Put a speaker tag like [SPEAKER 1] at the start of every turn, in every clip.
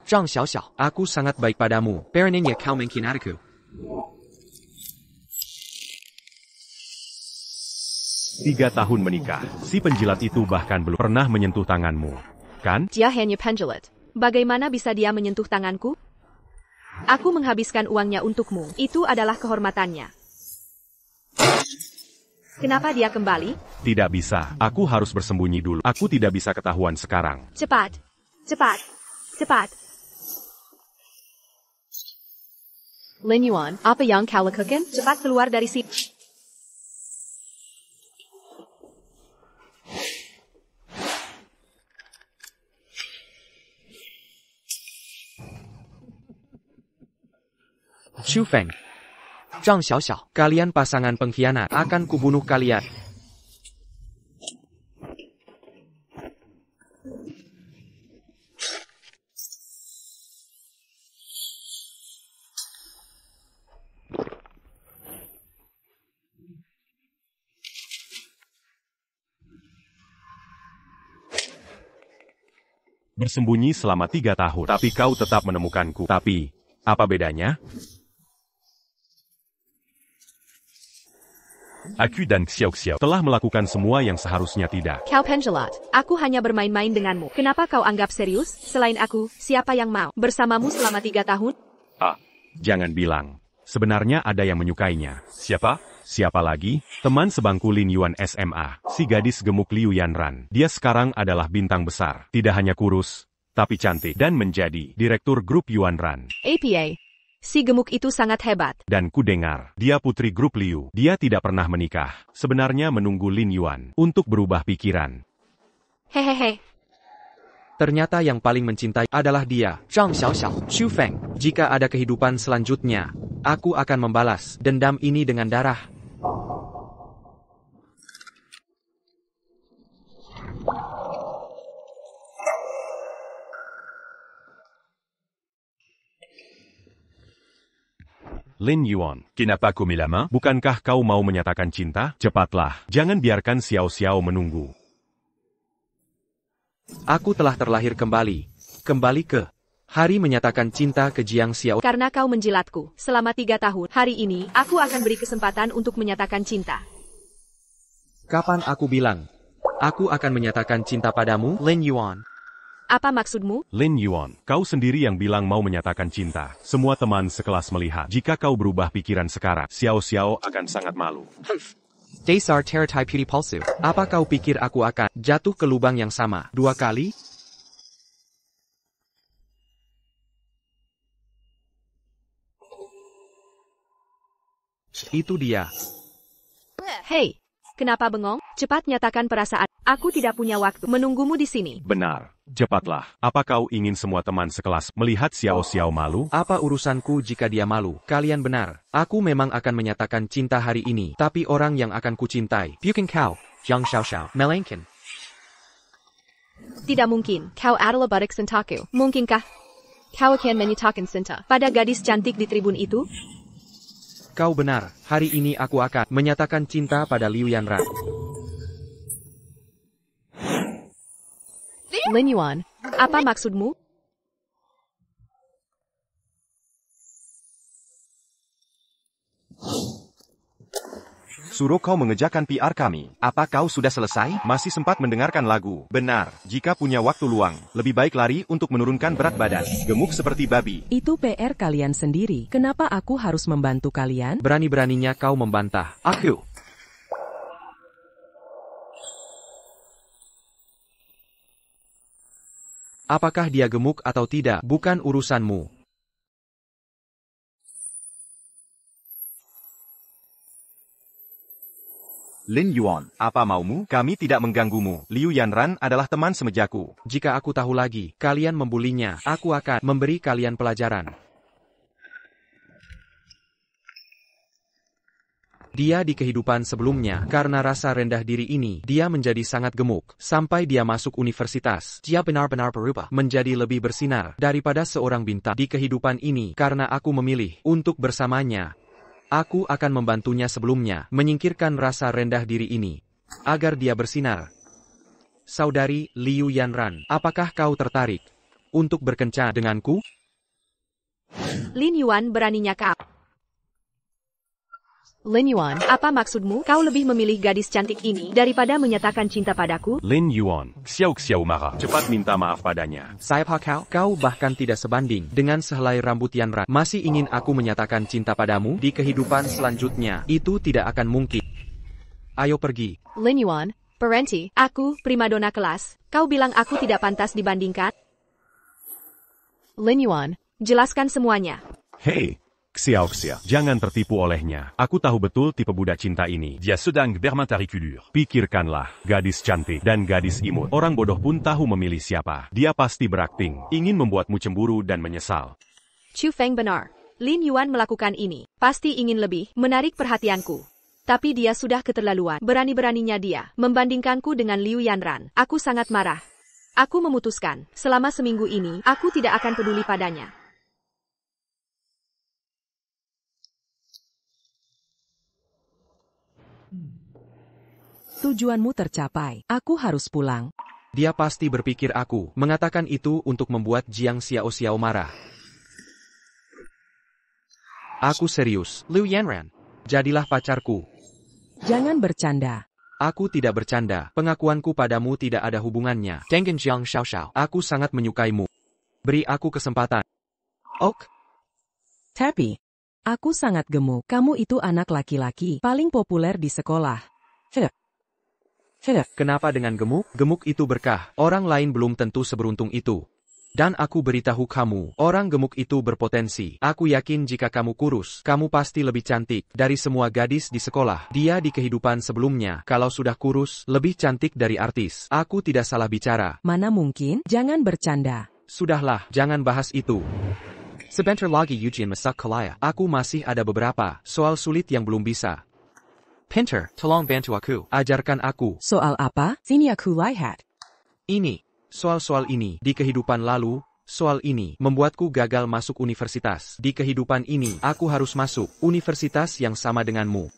[SPEAKER 1] Zhang Xiaoxiao, aku sangat baik padamu. Beraninya kau mengkhianatiku.
[SPEAKER 2] 3 tahun menikah, si penjilat itu bahkan belum pernah menyentuh tanganmu, kan?
[SPEAKER 3] Dia hanya penjilat. Bagaimana bisa dia menyentuh tanganku? Aku menghabiskan uangnya untukmu. Itu adalah kehormatannya. Kenapa dia kembali?
[SPEAKER 2] Tidak bisa, aku harus bersembunyi dulu. Aku tidak bisa ketahuan sekarang.
[SPEAKER 3] Cepat, cepat, cepat. Lin Yuan, apa yang kau lakukan? Cepat keluar dari sini.
[SPEAKER 1] Xu Feng, Zhang Xiaoxiao, kalian pasangan pengkhianat, akan kubunuh kalian.
[SPEAKER 2] Bersembunyi selama 3 tahun, tapi kau tetap menemukanku. Tapi, apa bedanya? Aku dan Xiaoxiao telah melakukan semua yang seharusnya tidak.
[SPEAKER 3] Kau penjilat, aku hanya bermain-main denganmu. Kenapa kau anggap serius? Selain aku, siapa yang mau bersamamu selama 3 tahun?
[SPEAKER 2] Ah, jangan bilang. Sebenarnya ada yang menyukainya. Siapa? Siapa lagi? Teman sebangku Lin Yuan SMA, si gadis gemuk Liu Yanran. Dia sekarang adalah bintang besar. Tidak hanya kurus, tapi cantik. Dan menjadi direktur grup Yuanran.
[SPEAKER 3] APA. Si gemuk itu sangat hebat.
[SPEAKER 2] Dan ku dengar, dia putri grup Liu. Dia tidak pernah menikah. Sebenarnya menunggu Lin Yuan untuk berubah pikiran.
[SPEAKER 3] Hehehe.
[SPEAKER 1] Ternyata yang paling mencintai adalah dia, Zhang Xiaoxiao, Xu Feng. Jika ada kehidupan selanjutnya, aku akan membalas dendam ini dengan darah.
[SPEAKER 2] Lin Yuan, kenapa kau lama? Bukankah kau mau menyatakan cinta? Cepatlah, jangan biarkan Xiao-Xiao menunggu.
[SPEAKER 1] Aku telah terlahir kembali. Kembali ke hari menyatakan cinta ke Jiang Xiao.
[SPEAKER 3] Karena kau menjilatku selama 3 tahun, hari ini, aku akan beri kesempatan untuk menyatakan cinta.
[SPEAKER 1] Kapan aku bilang, aku akan menyatakan cinta padamu, Lin Yuan?
[SPEAKER 3] Apa maksudmu?
[SPEAKER 2] Lin Yuan, kau sendiri yang bilang mau menyatakan cinta. Semua teman sekelas melihat. Jika kau berubah pikiran sekarang, Xiao-Xiao akan sangat malu.
[SPEAKER 1] Dasar Teratai Putih palsu. Apa kau pikir aku akan jatuh ke lubang yang sama 2 kali? Itu dia.
[SPEAKER 3] Hei, kenapa bengong? Cepat nyatakan perasaan. Aku tidak punya waktu menunggumu di sini.
[SPEAKER 2] Benar. Cepatlah. Apa kau ingin semua teman sekelas melihat Xiao-Xiao malu?
[SPEAKER 1] Apa urusanku jika dia malu? Kalian benar. Aku memang akan menyatakan cinta hari ini. Tapi orang yang akan kucintai, bukan kau, Zhang Xiaoxiao, melainkan.
[SPEAKER 3] Tidak mungkin. Kau adalah badak cintaku. Mungkinkah kau akan menyatakan cinta pada gadis cantik di tribun itu?
[SPEAKER 1] Kau benar. Hari ini aku akan menyatakan cinta pada Liu Yanran.
[SPEAKER 3] Lin Yuan, apa maksudmu?
[SPEAKER 2] Suruh kau mengejarkan PR kami. Apa kau sudah selesai? Masih sempat mendengarkan lagu. Benar, jika punya waktu luang, lebih baik lari untuk menurunkan berat badan. Gemuk seperti babi.
[SPEAKER 4] Itu PR kalian sendiri. Kenapa aku harus membantu kalian?
[SPEAKER 1] Berani-beraninya kau membantah aku. Apakah dia gemuk atau tidak, bukan urusanmu.
[SPEAKER 2] Lin Yuan, apa maumu? Kami tidak mengganggumu. Liu Yanran adalah teman semejaku.
[SPEAKER 1] Jika aku tahu lagi, kalian membulinya, aku akan memberi kalian pelajaran. Dia di kehidupan sebelumnya, karena rasa rendah diri ini, dia menjadi sangat gemuk. Sampai dia masuk universitas, dia benar-benar berubah menjadi lebih bersinar daripada seorang bintang di kehidupan ini. Karena aku memilih untuk bersamanya, aku akan membantunya sebelumnya, menyingkirkan rasa rendah diri ini, agar dia bersinar. Saudari Liu Yanran, apakah kau tertarik untuk berkencan denganku?
[SPEAKER 3] Lin Yuan, beraninya kau?
[SPEAKER 4] Lin Yuan,
[SPEAKER 3] Apa maksudmu? Kau lebih memilih gadis cantik ini daripada menyatakan cinta padaku?
[SPEAKER 2] Lin Yuan, Xiao marah. Cepat minta maaf padanya.
[SPEAKER 1] Siapa kau bahkan tidak sebanding dengan sehelai rambut Yanran. Masih ingin aku menyatakan cinta padamu di kehidupan selanjutnya? Itu tidak akan mungkin. Ayo pergi.
[SPEAKER 3] Lin Yuan, berhenti. Aku, primadona kelas. Kau bilang aku tidak pantas dibandingkan?
[SPEAKER 4] Lin Yuan,
[SPEAKER 3] Jelaskan semuanya.
[SPEAKER 2] Hei, Xiao, jangan tertipu olehnya. Aku tahu betul tipe budak cinta ini. Dia sedang bermatarikulur. Pikirkanlah, gadis cantik dan gadis imut. Orang bodoh pun tahu memilih siapa. Dia pasti berakting, ingin membuatmu cemburu dan menyesal.
[SPEAKER 3] Chu Feng benar. Lin Yuan melakukan ini. Pasti ingin lebih menarik perhatianku. Tapi dia sudah keterlaluan. Berani-beraninya dia membandingkanku dengan Liu Yanran. Aku sangat marah. Aku memutuskan, selama seminggu ini, aku tidak akan peduli padanya.
[SPEAKER 4] tujuanmu tercapai. Aku harus pulang.
[SPEAKER 1] Dia pasti berpikir aku mengatakan itu untuk membuat Jiang Xiao marah. Aku serius, Liu Yanran. Jadilah pacarku.
[SPEAKER 4] Jangan bercanda.
[SPEAKER 1] Aku tidak bercanda. Pengakuanku padamu tidak ada hubungannya. Tengen Jiang Xiao. Aku sangat menyukaimu. Beri aku kesempatan. Ok.
[SPEAKER 4] Tapi, aku sangat gemuk. Kamu itu anak laki-laki paling populer di sekolah.
[SPEAKER 1] Kenapa dengan gemuk? Gemuk itu berkah. Orang lain belum tentu seberuntung itu. Dan aku beritahu kamu, orang gemuk itu berpotensi. Aku yakin jika kamu kurus, kamu pasti lebih cantik dari semua gadis di sekolah. Dia di kehidupan sebelumnya, kalau sudah kurus, lebih cantik dari artis. Aku tidak salah bicara.
[SPEAKER 4] Mana mungkin? Jangan bercanda.
[SPEAKER 1] Sudahlah, jangan bahas itu. Sebentar lagi ujian masak kelaya. Aku masih ada beberapa soal sulit yang belum bisa. Pinter, tolong bantu aku. Ajarkan aku.
[SPEAKER 4] Soal apa? Sini aku lihat.
[SPEAKER 1] Ini. Soal-soal ini. Di kehidupan lalu, soal ini membuatku gagal masuk universitas. Di kehidupan ini, aku harus masuk universitas yang sama denganmu.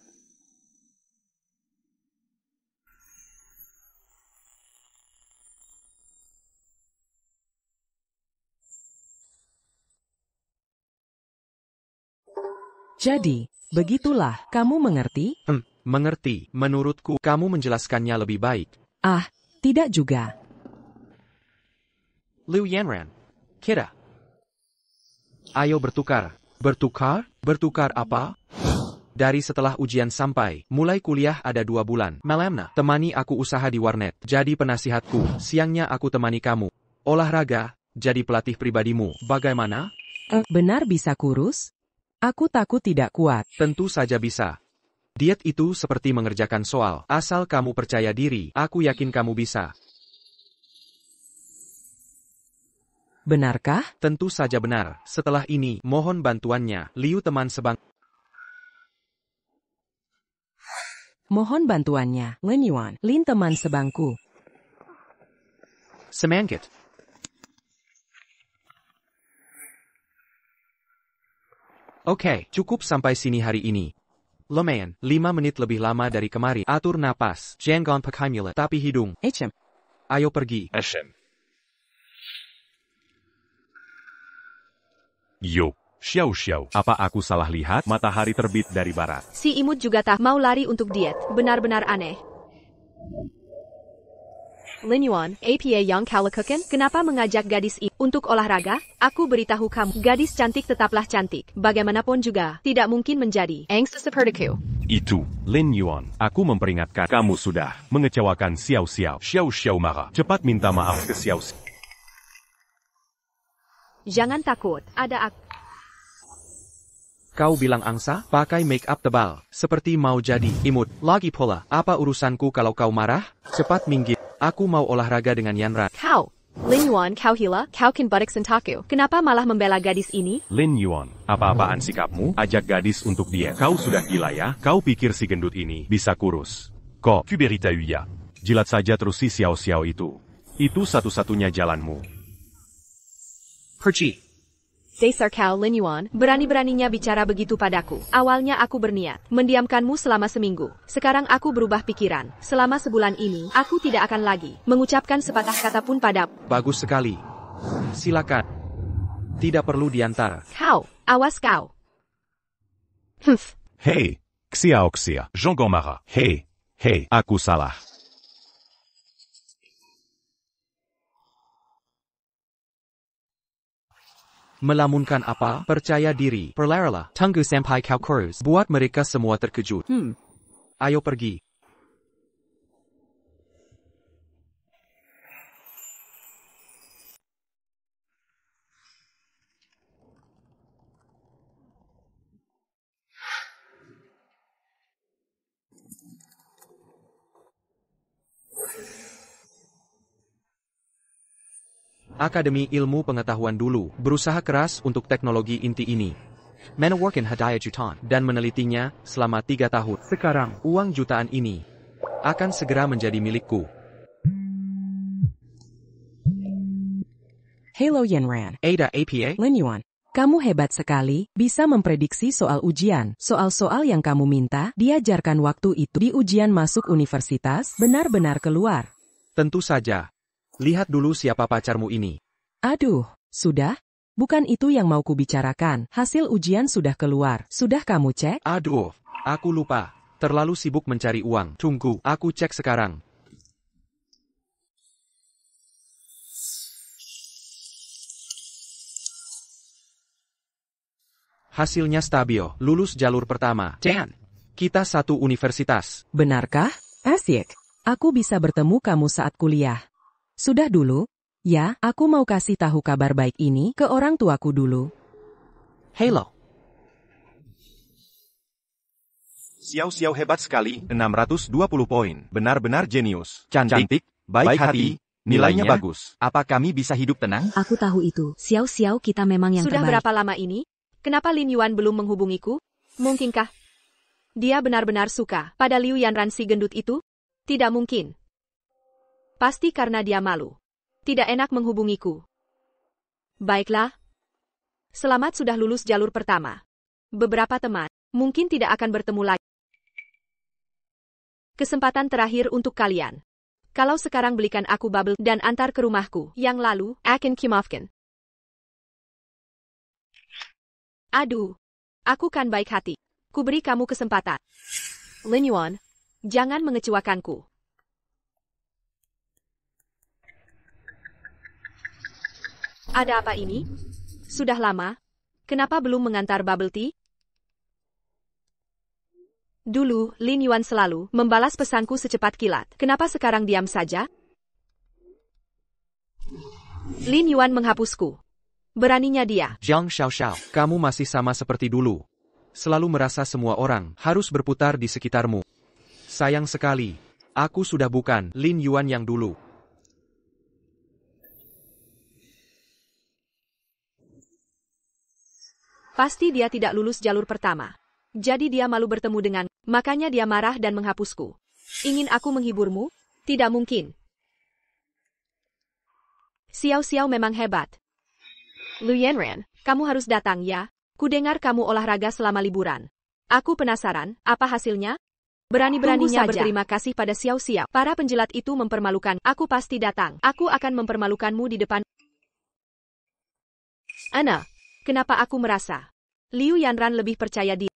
[SPEAKER 4] Jadi, begitulah. Kamu mengerti?
[SPEAKER 1] Mengerti. Menurutku, kamu menjelaskannya lebih baik.
[SPEAKER 4] Ah, tidak juga.
[SPEAKER 1] Liu Yanran. Kita. Ayo bertukar. Bertukar? Bertukar apa? Dari setelah ujian sampai, mulai kuliah ada 2 bulan. Malamnya, temani aku usaha di warnet. Jadi penasihatku. Siangnya aku temani kamu. Olahraga, jadi pelatih pribadimu. Bagaimana?
[SPEAKER 4] Benar bisa kurus? Aku takut tidak kuat.
[SPEAKER 1] Tentu saja bisa. Diet itu seperti mengerjakan soal. Asal kamu percaya diri, aku yakin kamu bisa.
[SPEAKER 4] Benarkah?
[SPEAKER 1] Tentu saja benar. Setelah ini, mohon bantuannya, Liu teman sebang.
[SPEAKER 4] Mohon bantuannya, Lin Yuan. Lin teman sebangku.
[SPEAKER 1] Semangat. Oke, cukup sampai sini hari ini. Lumayan, 5 menit lebih lama dari kemarin. Atur napas, jangan pakai mulut, tapi hidung. Ayo pergi.
[SPEAKER 2] Yo, Xiao, apa aku salah lihat? Matahari terbit dari barat.
[SPEAKER 3] Si imut juga tak mau lari untuk diet. Benar-benar aneh. Lin Yuan, APA yang kau lakukan? Kenapa mengajak gadis ini untuk olahraga? Aku beritahu kamu, gadis cantik tetaplah cantik. Bagaimanapun juga, tidak mungkin menjadi angst sepertiku.
[SPEAKER 2] Itu, Lin Yuan. Aku memperingatkan kamu sudah mengecewakan Xiao. Xiao marah. Cepat minta maaf ke Xiao.
[SPEAKER 3] Jangan takut, ada aku.
[SPEAKER 1] Kau bilang angsa? Pakai make up tebal, seperti mau jadi imut. Lagi pula, apa urusanku kalau kau marah? Cepat minggir. Aku mau olahraga dengan Yanran.
[SPEAKER 3] Kau, Lin Yuan, kau hila, kau kan budak sentaku. Kenapa malah membela gadis ini?
[SPEAKER 2] Lin Yuan, apa-apaan sikapmu? Ajak gadis untuk diet. Kau sudah gila ya? Kau pikir si gendut ini bisa kurus? Kok, Kuberita Yuya. Jilat saja terus si Xiao itu. Itu satu-satunya jalanmu.
[SPEAKER 1] Pergi.
[SPEAKER 3] Dasar kau Lin Yuan, berani-beraninya bicara begitu padaku. Awalnya aku berniat mendiamkanmu selama seminggu. Sekarang aku berubah pikiran. Selama sebulan ini, aku tidak akan lagi mengucapkan sepatah kata pun padamu.
[SPEAKER 1] Bagus sekali. Silakan. Tidak perlu diantar.
[SPEAKER 3] Kau, awas kau. Humph.
[SPEAKER 2] Hei, Xiaoxia.
[SPEAKER 5] Jean Gomara.
[SPEAKER 2] Hei, aku salah.
[SPEAKER 1] Melamunkan apa? Percaya diri. Perlahan. Tunggu sampai kau kurus. Buat mereka semua terkejut. Ayo pergi. Akademi Ilmu Pengetahuan dulu berusaha keras untuk teknologi inti ini. Menawarkan hadiah jutaan dan menelitinya selama 3 tahun. Sekarang, uang jutaan ini akan segera menjadi milikku.
[SPEAKER 4] Hello Yanran.
[SPEAKER 1] Ada APA?
[SPEAKER 4] Lin Yuan. Kamu hebat sekali, bisa memprediksi soal ujian. Soal-soal yang kamu minta, diajarkan waktu itu di ujian masuk universitas, benar-benar keluar.
[SPEAKER 1] Tentu saja. Lihat dulu siapa pacarmu ini.
[SPEAKER 4] Aduh, sudah? Bukan itu yang mau kubicarakan. Hasil ujian sudah keluar. Sudah kamu cek?
[SPEAKER 1] Aduh, aku lupa. Terlalu sibuk mencari uang. Tunggu, aku cek sekarang. Hasilnya stabil, lulus jalur pertama. Dan kita satu universitas.
[SPEAKER 4] Benarkah? Asyik. Aku bisa bertemu kamu saat kuliah. Sudah dulu? Ya, aku mau kasih tahu kabar baik ini ke orang tuaku dulu.
[SPEAKER 1] Hello.
[SPEAKER 2] Xiao hebat sekali, 620 poin. Benar-benar jenius. Cantik, baik hati, nilainya bagus.
[SPEAKER 6] Apa kami bisa hidup tenang?
[SPEAKER 7] Aku tahu itu. Xiao, kita memang yang
[SPEAKER 3] Sudah
[SPEAKER 7] terbaik.
[SPEAKER 3] berapa lama ini? Kenapa Lin Yuan belum menghubungiku? Mungkinkah dia benar-benar suka pada Liu Yanran si gendut itu? Tidak mungkin. Pasti karena dia malu. Tidak enak menghubungiku. Baiklah. Selamat sudah lulus jalur pertama. Beberapa teman mungkin tidak akan bertemu lagi. Kesempatan terakhir untuk kalian. Kalau sekarang belikan aku bubble dan antar ke rumahku. Yang lalu, akan kimaafkan. Aduh. Aku kan baik hati. Kuberi kamu kesempatan. Lin Yuan, jangan mengecewakanku. Ada apa ini? Sudah lama? Kenapa belum mengantar bubble tea? Dulu, Lin Yuan selalu membalas pesanku secepat kilat. Kenapa sekarang diam saja? Lin Yuan menghapusku. Beraninya dia.
[SPEAKER 1] Zhang Xiao, kamu masih sama seperti dulu. Selalu merasa semua orang harus berputar di sekitarmu. Sayang sekali, aku sudah bukan Lin Yuan yang dulu. Pasti dia tidak lulus jalur pertama. Jadi dia malu bertemu dengan, makanya dia marah dan menghapusku. Ingin aku menghiburmu? Tidak mungkin. Xiao memang hebat. Liu Yanran, kamu harus datang ya. Kudengar kamu olahraga selama liburan. Aku penasaran, apa hasilnya? Berani-beraninya berterima kasih pada Xiao. Para penjilat itu mempermalukan. Aku pasti datang. Aku akan mempermalukanmu di depan. Ana. Kenapa aku merasa Liu Yanran lebih percaya diri?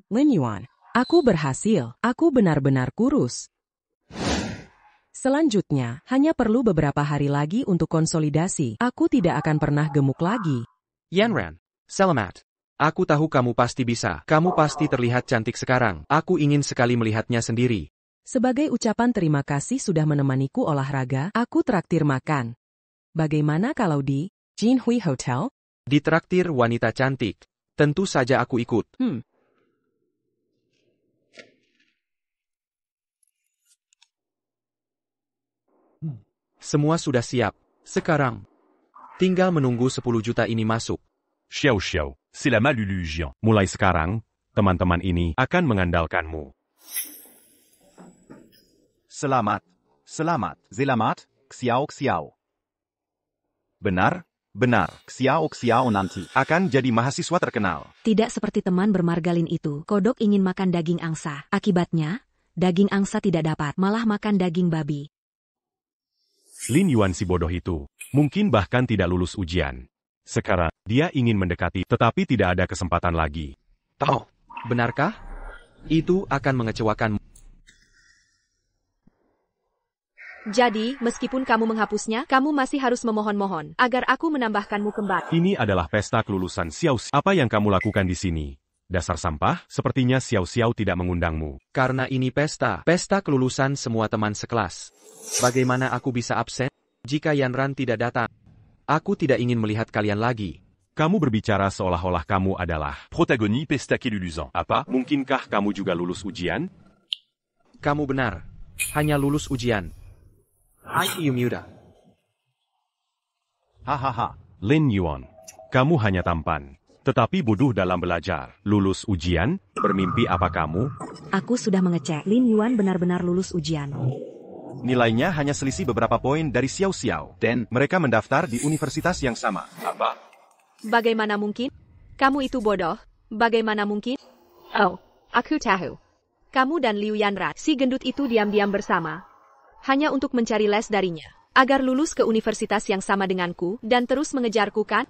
[SPEAKER 4] Lin Yuan, aku berhasil. Aku benar-benar kurus. Selanjutnya, hanya perlu beberapa hari lagi untuk konsolidasi. Aku tidak akan pernah gemuk lagi.
[SPEAKER 1] Yanran, selamat. Aku tahu kamu pasti bisa. Kamu pasti terlihat cantik sekarang. Aku ingin sekali melihatnya sendiri.
[SPEAKER 4] Sebagai ucapan terima kasih sudah menemaniku olahraga, aku traktir makan. Bagaimana kalau di Jinhui Hotel?
[SPEAKER 1] Ditraktir wanita cantik. Tentu saja aku ikut. Semua sudah siap. Sekarang, tinggal menunggu 10 juta ini masuk.
[SPEAKER 2] Xiao,
[SPEAKER 5] C'est la malillusion.
[SPEAKER 2] mulai sekarang, teman-teman ini akan mengandalkanmu.
[SPEAKER 6] Selamat. Xiao.
[SPEAKER 2] Benar?
[SPEAKER 6] Benar, Xiao nanti akan jadi mahasiswa terkenal.
[SPEAKER 7] Tidak seperti teman bermargalin itu. Kodok ingin makan daging angsa. Akibatnya, daging angsa tidak dapat, malah makan daging babi.
[SPEAKER 2] Lin Yuan si bodoh itu, mungkin bahkan tidak lulus ujian. Sekarang, dia ingin mendekati tetapi tidak ada kesempatan lagi.
[SPEAKER 1] Oh, benarkah? Itu akan mengecewakanmu.
[SPEAKER 3] Jadi, meskipun kamu menghapusnya, kamu masih harus memohon-mohon agar aku menambahkanmu kembali.
[SPEAKER 2] Ini adalah pesta kelulusan Xiao Xiao. Apa yang kamu lakukan di sini? Dasar sampah, sepertinya Xiao Xiao tidak mengundangmu.
[SPEAKER 1] Karena ini pesta kelulusan semua teman sekelas. Bagaimana aku bisa absen? Jika Yanran tidak datang, aku tidak ingin melihat kalian lagi.
[SPEAKER 2] Kamu berbicara seolah-olah kamu adalah
[SPEAKER 5] Protagonie pesta kelulusan. Apa?
[SPEAKER 2] Mungkinkah kamu juga lulus ujian?
[SPEAKER 1] Kamu benar. Hanya lulus ujian. IQ muda.
[SPEAKER 6] Hahaha.
[SPEAKER 2] Lin Yuan, kamu hanya tampan. Tetapi bodoh dalam belajar. Lulus ujian? Bermimpi apa kamu?
[SPEAKER 7] Aku sudah mengecek. Lin Yuan benar-benar lulus ujian.
[SPEAKER 6] Nilainya hanya selisih beberapa poin dari Xiao Xiao. Dan mereka mendaftar di universitas yang sama.
[SPEAKER 5] Apa?
[SPEAKER 3] Bagaimana mungkin? Kamu itu bodoh. Bagaimana mungkin? Oh, aku tahu. Kamu dan Liu Yanran, si gendut itu diam-diam bersama. Hanya untuk mencari les darinya. Agar lulus ke universitas yang sama denganku dan terus mengejarku kan?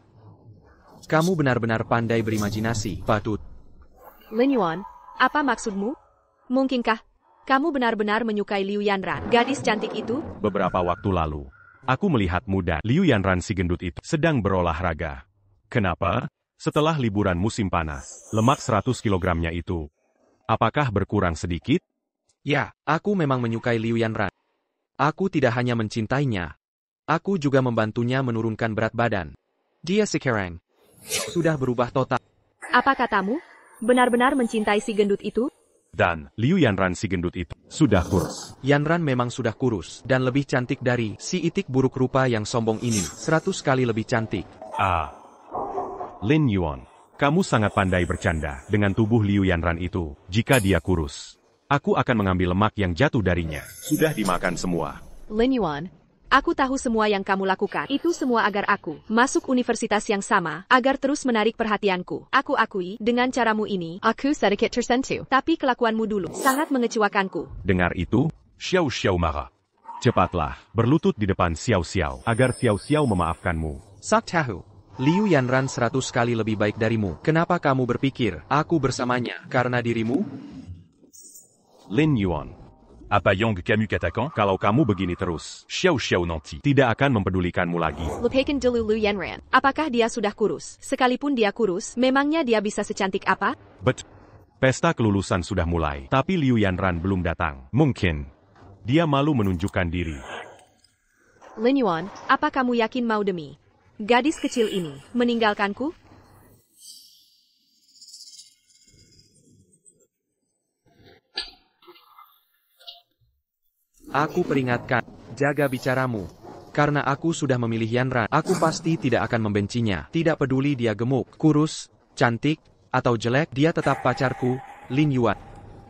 [SPEAKER 1] Kamu benar-benar pandai berimajinasi, patut.
[SPEAKER 3] Lin Yuan, apa maksudmu? Mungkinkah kamu benar-benar menyukai Liu Yanran, gadis cantik itu?
[SPEAKER 2] Beberapa waktu lalu, aku melihatmu dan Liu Yanran si gendut itu sedang berolahraga. Kenapa? Setelah liburan musim panas, lemak 100 kilogramnya itu, apakah berkurang sedikit?
[SPEAKER 1] Ya, aku memang menyukai Liu Yanran. Aku tidak hanya mencintainya, aku juga membantunya menurunkan berat badan. Dia sekarang sudah berubah total.
[SPEAKER 3] Apa katamu? Benar-benar mencintai si gendut itu?
[SPEAKER 2] Dan Liu Yanran si gendut itu sudah kurus.
[SPEAKER 1] Yanran memang sudah kurus dan lebih cantik dari si itik buruk rupa yang sombong ini. 100 kali lebih cantik.
[SPEAKER 2] Lin Yuan, kamu sangat pandai bercanda dengan tubuh Liu Yanran itu. Jika dia kurus, aku akan mengambil lemak yang jatuh darinya. Sudah dimakan semua.
[SPEAKER 3] Lin Yuan, aku tahu semua yang kamu lakukan. Itu semua agar aku masuk universitas yang sama, agar terus menarik perhatianku. Aku akui, dengan caramu ini, aku sedikit tersentuh. Tapi kelakuanmu dulu sangat mengecewakanku.
[SPEAKER 2] Dengar itu?
[SPEAKER 5] Xiao Xiao marah.
[SPEAKER 2] Cepatlah, berlutut di depan Xiao Xiao, agar Xiao Xiao memaafkanmu.
[SPEAKER 1] Sak tahu. Liu Yanran 100 kali lebih baik darimu. Kenapa kamu berpikir aku bersamanya karena dirimu?
[SPEAKER 2] Lin Yuan,
[SPEAKER 5] Apa Yang Camus katakan?
[SPEAKER 2] kalau kamu begini terus,
[SPEAKER 5] Xiao Xiao nanti
[SPEAKER 2] tidak akan mempedulikanmu lagi.
[SPEAKER 3] Lupakan dulu Liu Yanran. Apakah dia sudah kurus? Sekalipun dia kurus, memangnya dia bisa secantik apa?
[SPEAKER 2] Pesta kelulusan sudah mulai, tapi Liu Yanran belum datang. Mungkin dia malu menunjukkan diri.
[SPEAKER 3] Lin Yuan, apa kamu yakin mau demi gadis kecil ini meninggalkanku?
[SPEAKER 1] Aku peringatkan, jaga bicaramu. Karena aku sudah memilih Yanran, aku pasti tidak akan membencinya. Tidak peduli dia gemuk, kurus, cantik, atau jelek, dia tetap pacarku, Lin Yuan.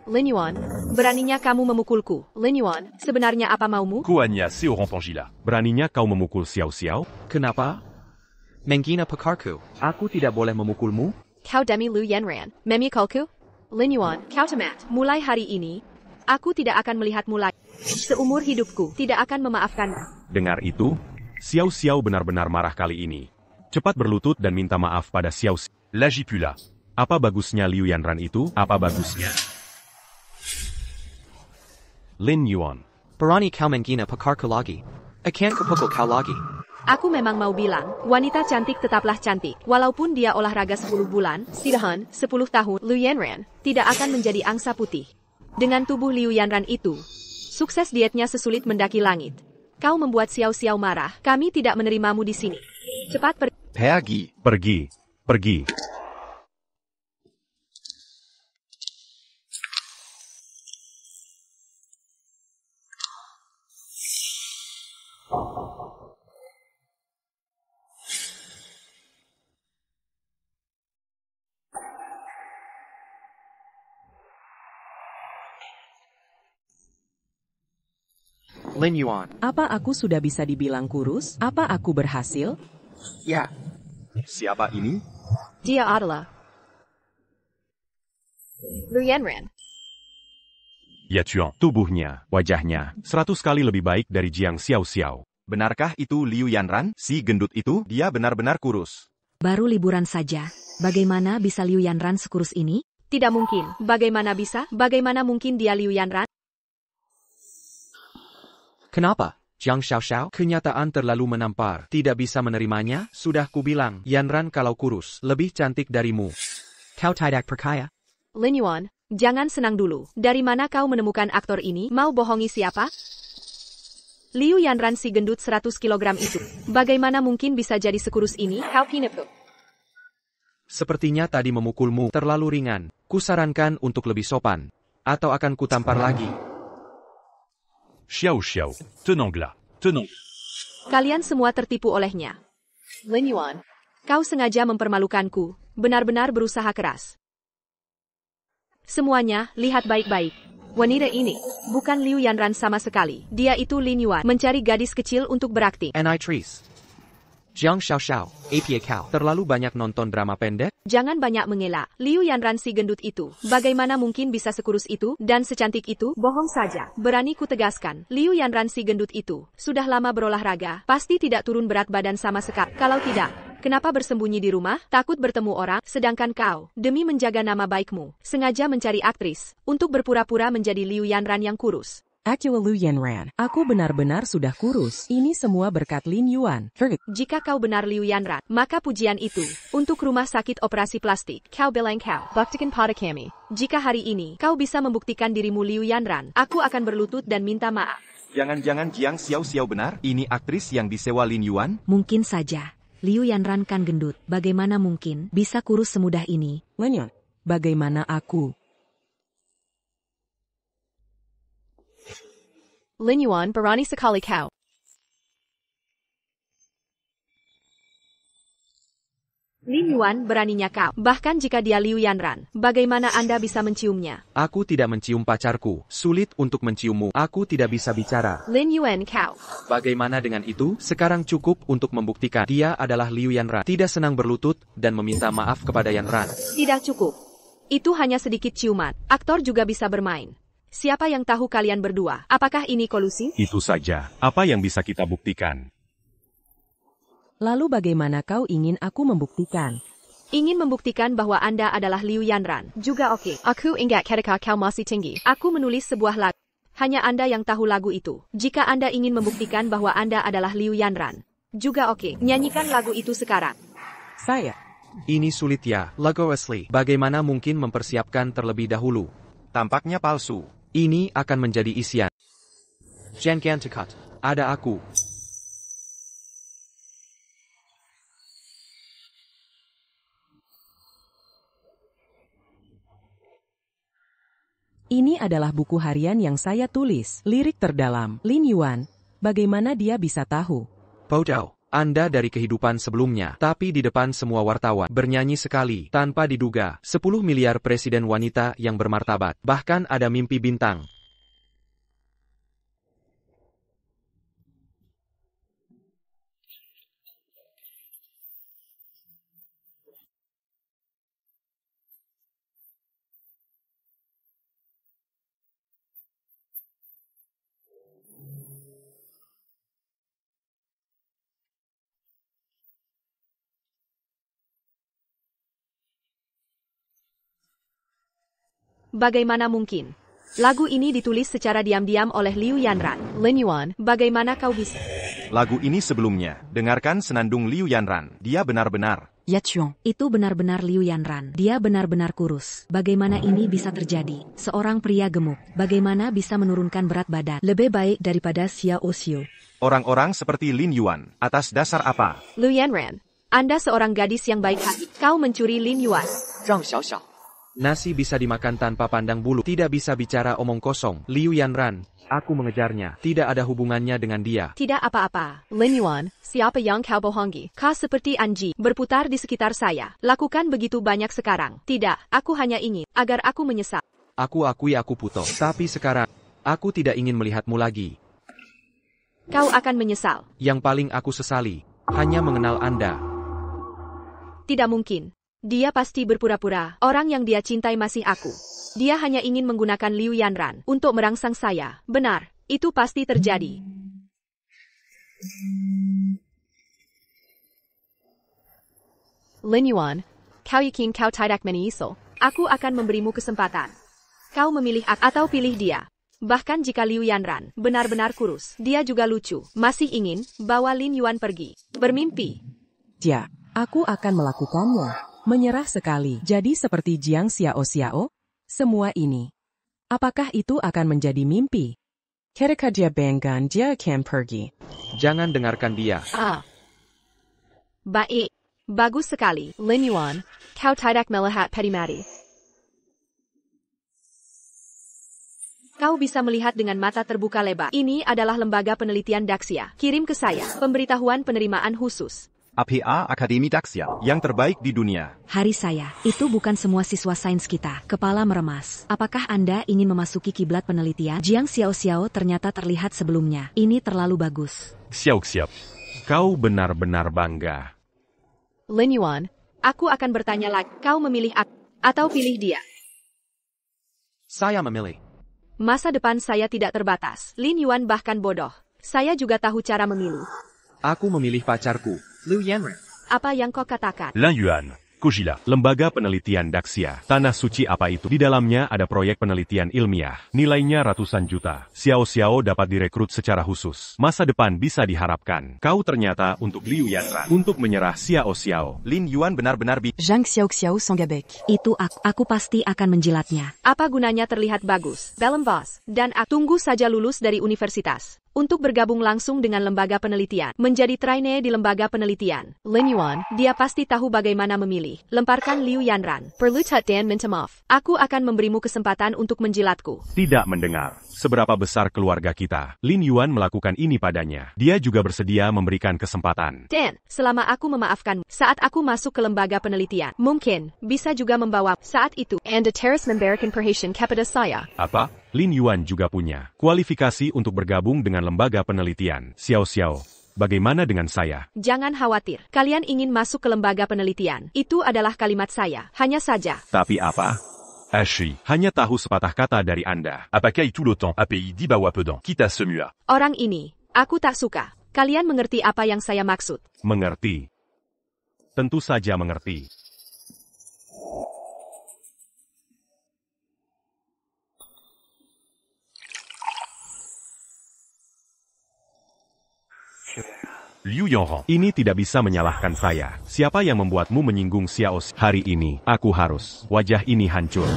[SPEAKER 3] Lin Yuan, beraninya kamu memukulku. Lin Yuan, sebenarnya apa maumu?
[SPEAKER 5] Kuanya Seorang Pangila.
[SPEAKER 2] Beraninya kau memukul Xiao Xiao?
[SPEAKER 1] Kenapa? Menggina pekarku, aku tidak boleh memukulmu?
[SPEAKER 3] Kau demi Liu Yanran, memikulku? Lin Yuan, kau tamat. Mulai hari ini, aku tidak akan melihatmu lagi. Seumur hidupku, tidak akan memaafkanmu.
[SPEAKER 2] Dengar itu? Xiao Xiao benar-benar marah kali ini. Cepat berlutut dan minta maaf pada Xiao Xiao.
[SPEAKER 5] Lagipula.
[SPEAKER 2] Apa bagusnya Liu Yanran itu? Apa bagusnya? Lin Yuan,
[SPEAKER 1] Berani kau menggina pekarku lagi. Akan kupukul kau lagi.
[SPEAKER 3] Aku memang mau bilang, wanita cantik tetaplah cantik. Walaupun dia olahraga 10 bulan, setidaknya 10 tahun, Liu Yanran tidak akan menjadi angsa putih. Dengan tubuh Liu Yanran itu, sukses dietnya sesulit mendaki langit. Kau membuat Xiao Xiao marah. Kami tidak menerimamu di sini. Cepat pergi.
[SPEAKER 2] Pergi.
[SPEAKER 1] Lin Yuan,
[SPEAKER 4] Apa aku sudah bisa dibilang kurus? Apa aku berhasil?
[SPEAKER 1] Ya,
[SPEAKER 6] Siapa ini?
[SPEAKER 3] Dia adalah Liu Yanran.
[SPEAKER 5] Ya Tuan.
[SPEAKER 2] Tubuhnya, wajahnya, 100 kali lebih baik dari Jiang Xiao.
[SPEAKER 6] Benarkah itu Liu Yanran, si gendut itu? Dia benar-benar kurus.
[SPEAKER 7] Baru liburan saja. Bagaimana bisa Liu Yanran sekurus ini?
[SPEAKER 3] Tidak mungkin. Bagaimana bisa? Bagaimana mungkin dia Liu Yanran?
[SPEAKER 1] kenapa? Jiang Xiao, kenyataan terlalu menampar. Tidak bisa menerimanya, sudah kubilang. Yanran kalau kurus, lebih cantik darimu. Kau tidak percaya?
[SPEAKER 3] Lin Yuan, jangan senang dulu. Dari mana kau menemukan aktor ini? Mau bohongi siapa? Liu Yanran si gendut 100 kg itu. Bagaimana mungkin bisa jadi sekurus ini? Kau pinipu.
[SPEAKER 1] Sepertinya tadi memukulmu terlalu ringan. Kusarankan untuk lebih sopan. Atau akan kutampar lagi.
[SPEAKER 5] Xiao, tenang-la, tenang.
[SPEAKER 3] Kalian semua tertipu olehnya. Lin Yuan, kau sengaja mempermalukanku. Benar-benar berusaha keras. Semuanya, lihat baik-baik. Wanita ini, bukan Liu Yanran sama sekali. Dia itu Lin Yuan, mencari gadis kecil untuk berakting.
[SPEAKER 1] And I trees. Jiang Xiao, APA kau. Terlalu banyak nonton drama pendek?
[SPEAKER 3] Jangan banyak mengelak. Liu Yanran si gendut itu. Bagaimana mungkin bisa sekurus itu dan secantik itu? Bohong saja. Berani ku tegaskan. Liu Yanran si gendut itu. Sudah lama berolahraga. Pasti tidak turun berat badan sama sekali. Kalau tidak, kenapa bersembunyi di rumah? Takut bertemu orang? Sedangkan kau, demi menjaga nama baikmu, sengaja mencari aktris untuk berpura-pura menjadi Liu Yanran yang kurus.
[SPEAKER 4] Aku Liu Yanran. Aku benar-benar sudah kurus. Ini semua berkat Lin Yuan.
[SPEAKER 3] Jika kau benar Liu Yanran, maka pujian itu untuk rumah sakit operasi plastik. Kau bilang kau, buktikan pada kami. Jika hari ini kau bisa membuktikan dirimu Liu Yanran, aku akan berlutut dan minta maaf.
[SPEAKER 6] Jangan-jangan Jiang Xiao benar? Ini aktris yang disewa Lin Yuan?
[SPEAKER 7] Mungkin saja. Liu Yanran kan gendut. Bagaimana mungkin bisa kurus semudah ini?
[SPEAKER 4] Lin Yuan, bagaimana aku?
[SPEAKER 3] Lin Yuan berani sekali kau. Lin Yuan beraninya kau. Bahkan jika dia Liu Yanran, bagaimana Anda bisa menciumnya?
[SPEAKER 1] Aku tidak mencium pacarku. Sulit untuk menciummu. Aku tidak bisa bicara.
[SPEAKER 3] Lin Yuan kau.
[SPEAKER 1] Bagaimana dengan itu? Sekarang cukup untuk membuktikan dia adalah Liu Yanran. Tidak senang berlutut dan meminta maaf kepada Yanran.
[SPEAKER 3] Tidak cukup. Itu hanya sedikit ciuman. Aktor juga bisa bermain. Siapa yang tahu kalian berdua? Apakah ini kolusi?
[SPEAKER 2] Itu saja. Apa yang bisa kita buktikan?
[SPEAKER 4] Lalu bagaimana kau ingin aku membuktikan?
[SPEAKER 3] Ingin membuktikan bahwa Anda adalah Liu Yanran. Juga oke. Aku ingat ketika kau masih tinggi. Aku menulis sebuah lagu. Hanya Anda yang tahu lagu itu. Jika Anda ingin membuktikan bahwa Anda adalah Liu Yanran. Juga oke. Nyanyikan lagu itu sekarang.
[SPEAKER 4] Saya.
[SPEAKER 1] Ini sulit ya, lagu asli. Bagaimana mungkin mempersiapkan terlebih dahulu?
[SPEAKER 6] Tampaknya palsu.
[SPEAKER 1] Ini akan menjadi isian. Jangan tekat. Ada aku.
[SPEAKER 4] Ini adalah buku harian yang saya tulis. Lirik terdalam. Lin Yuan. Bagaimana dia bisa tahu?
[SPEAKER 1] Bodoh. Anda dari kehidupan sebelumnya, tapi di depan semua wartawan, bernyanyi sekali, tanpa diduga, 10 miliar presiden wanita yang bermartabat, bahkan ada mimpi bintang.
[SPEAKER 3] Bagaimana mungkin? Lagu ini ditulis secara diam-diam oleh Liu Yanran. Lin Yuan, bagaimana kau bisa?
[SPEAKER 6] Lagu ini sebelumnya. Dengarkan senandung Liu Yanran. Dia benar-benar.
[SPEAKER 7] Ya Chong, itu benar-benar Liu Yanran. Dia benar-benar kurus. Bagaimana ini bisa terjadi? Seorang pria gemuk. Bagaimana bisa menurunkan berat badan? Lebih baik daripada Xiao Xiu.
[SPEAKER 6] Orang-orang seperti Lin Yuan. Atas dasar apa?
[SPEAKER 3] Liu Yanran, Anda seorang gadis yang baik hati. Kau mencuri Lin Yuan.
[SPEAKER 1] Nasi bisa dimakan tanpa pandang bulu. Tidak bisa bicara omong kosong. Liu Yanran, aku mengejarnya. Tidak ada hubungannya dengan dia.
[SPEAKER 3] Tidak apa-apa. Lin Yuan, siapa yang kau bohongi? Kau seperti anjing, berputar di sekitar saya. Lakukan begitu banyak sekarang. Tidak, aku hanya ingin agar aku menyesal.
[SPEAKER 1] Aku akui aku putus. Tapi sekarang, aku tidak ingin melihatmu lagi.
[SPEAKER 3] Kau akan menyesal.
[SPEAKER 1] Yang paling aku sesali, Hanya mengenal Anda.
[SPEAKER 3] Tidak mungkin. Dia pasti berpura-pura. Orang yang dia cintai masih aku. Dia hanya ingin menggunakan Liu Yanran untuk merangsang saya. Benar, itu pasti terjadi. Lin Yuan, kau yakin kau tidak menyesal? Aku akan memberimu kesempatan. Kau memilih aku atau pilih dia. Bahkan jika Liu Yanran benar-benar kurus, dia juga lucu. Masih ingin bawa Lin Yuan pergi. Bermimpi.
[SPEAKER 4] Ya, aku akan melakukannya. Menyerah sekali. Jadi seperti Jiang Xiao. Semua ini. Apakah itu akan menjadi mimpi? Ketika dia bayangkan dia akan pergi.
[SPEAKER 1] Jangan dengarkan dia.
[SPEAKER 3] Baik. Bagus sekali, Lin Yuan. Kau tidak melihat Pedimati. Kau bisa melihat dengan mata terbuka lebar. Ini adalah lembaga penelitian Daxia. Kirim ke saya pemberitahuan penerimaan khusus.
[SPEAKER 6] APA Akademi Daxia, yang terbaik di dunia.
[SPEAKER 7] Hari saya, itu bukan semua siswa sains kita. Kepala meremas. Apakah Anda ingin memasuki kiblat penelitian? Jiang Xiao ternyata terlihat sebelumnya. Ini terlalu bagus.
[SPEAKER 5] Xiao.
[SPEAKER 2] Kau benar-benar bangga.
[SPEAKER 3] Lin Yuan, aku akan bertanya lagi. Kau memilih aku atau pilih dia?
[SPEAKER 1] Saya memilih.
[SPEAKER 3] Masa depan saya tidak terbatas. Lin Yuan bahkan bodoh. Saya juga tahu cara memilih.
[SPEAKER 1] Aku memilih pacarku, Liu Yanran.
[SPEAKER 3] Apa yang kau katakan?
[SPEAKER 5] Lin Yuan, Kojila.
[SPEAKER 2] Lembaga penelitian Daxia. Tanah suci apa itu? Di dalamnya ada proyek penelitian ilmiah. Nilainya ratusan juta. Xiao dapat direkrut secara khusus. Masa depan bisa diharapkan. Kau ternyata untuk Liu Yanran. Untuk menyerah Xiao.
[SPEAKER 6] Lin Yuan benar-benar
[SPEAKER 7] Zhang Xiao Songgabek. Itu aku pasti akan menjilatnya.
[SPEAKER 3] Apa gunanya terlihat bagus? Dalam bos. Dan aku tunggu saja lulus dari universitas. Untuk bergabung langsung dengan lembaga penelitian. Menjadi trainee di lembaga penelitian. Lin Yuan, dia pasti tahu bagaimana memilih. Lemparkan Liu Yanran. Perlu Tut Dan minta maaf. Aku akan memberimu kesempatan untuk menjilatku.
[SPEAKER 2] Tidak mendengar. Seberapa besar keluarga kita. Lin Yuan melakukan ini padanya. Dia juga bersedia memberikan kesempatan.
[SPEAKER 3] Dan, selama aku memaafkanmu, saat aku masuk ke lembaga penelitian, mungkin, bisa juga membawa saat itu. Anda terus memberikan perhatian kepada saya.
[SPEAKER 2] Apa? Lin Yuan juga punya kualifikasi untuk bergabung dengan lembaga penelitian. Xiao, bagaimana dengan saya?
[SPEAKER 3] Jangan khawatir. Kalian ingin masuk ke lembaga penelitian. Itu adalah kalimat saya. Hanya saja.
[SPEAKER 2] Tapi apa?
[SPEAKER 5] Hachi.
[SPEAKER 2] Hanya tahu sepatah kata dari Anda.
[SPEAKER 5] Apakai tout le temps. API di bawah pedang. Kita semua.
[SPEAKER 3] Orang ini, aku tak suka. Kalian mengerti apa yang saya maksud?
[SPEAKER 2] Mengerti. Tentu saja mengerti.
[SPEAKER 5] Liu Yanran.
[SPEAKER 2] Ini tidak bisa menyalahkan saya. Siapa yang membuatmu menyinggung Xiao? Hari ini, aku harus. Wajah ini hancur.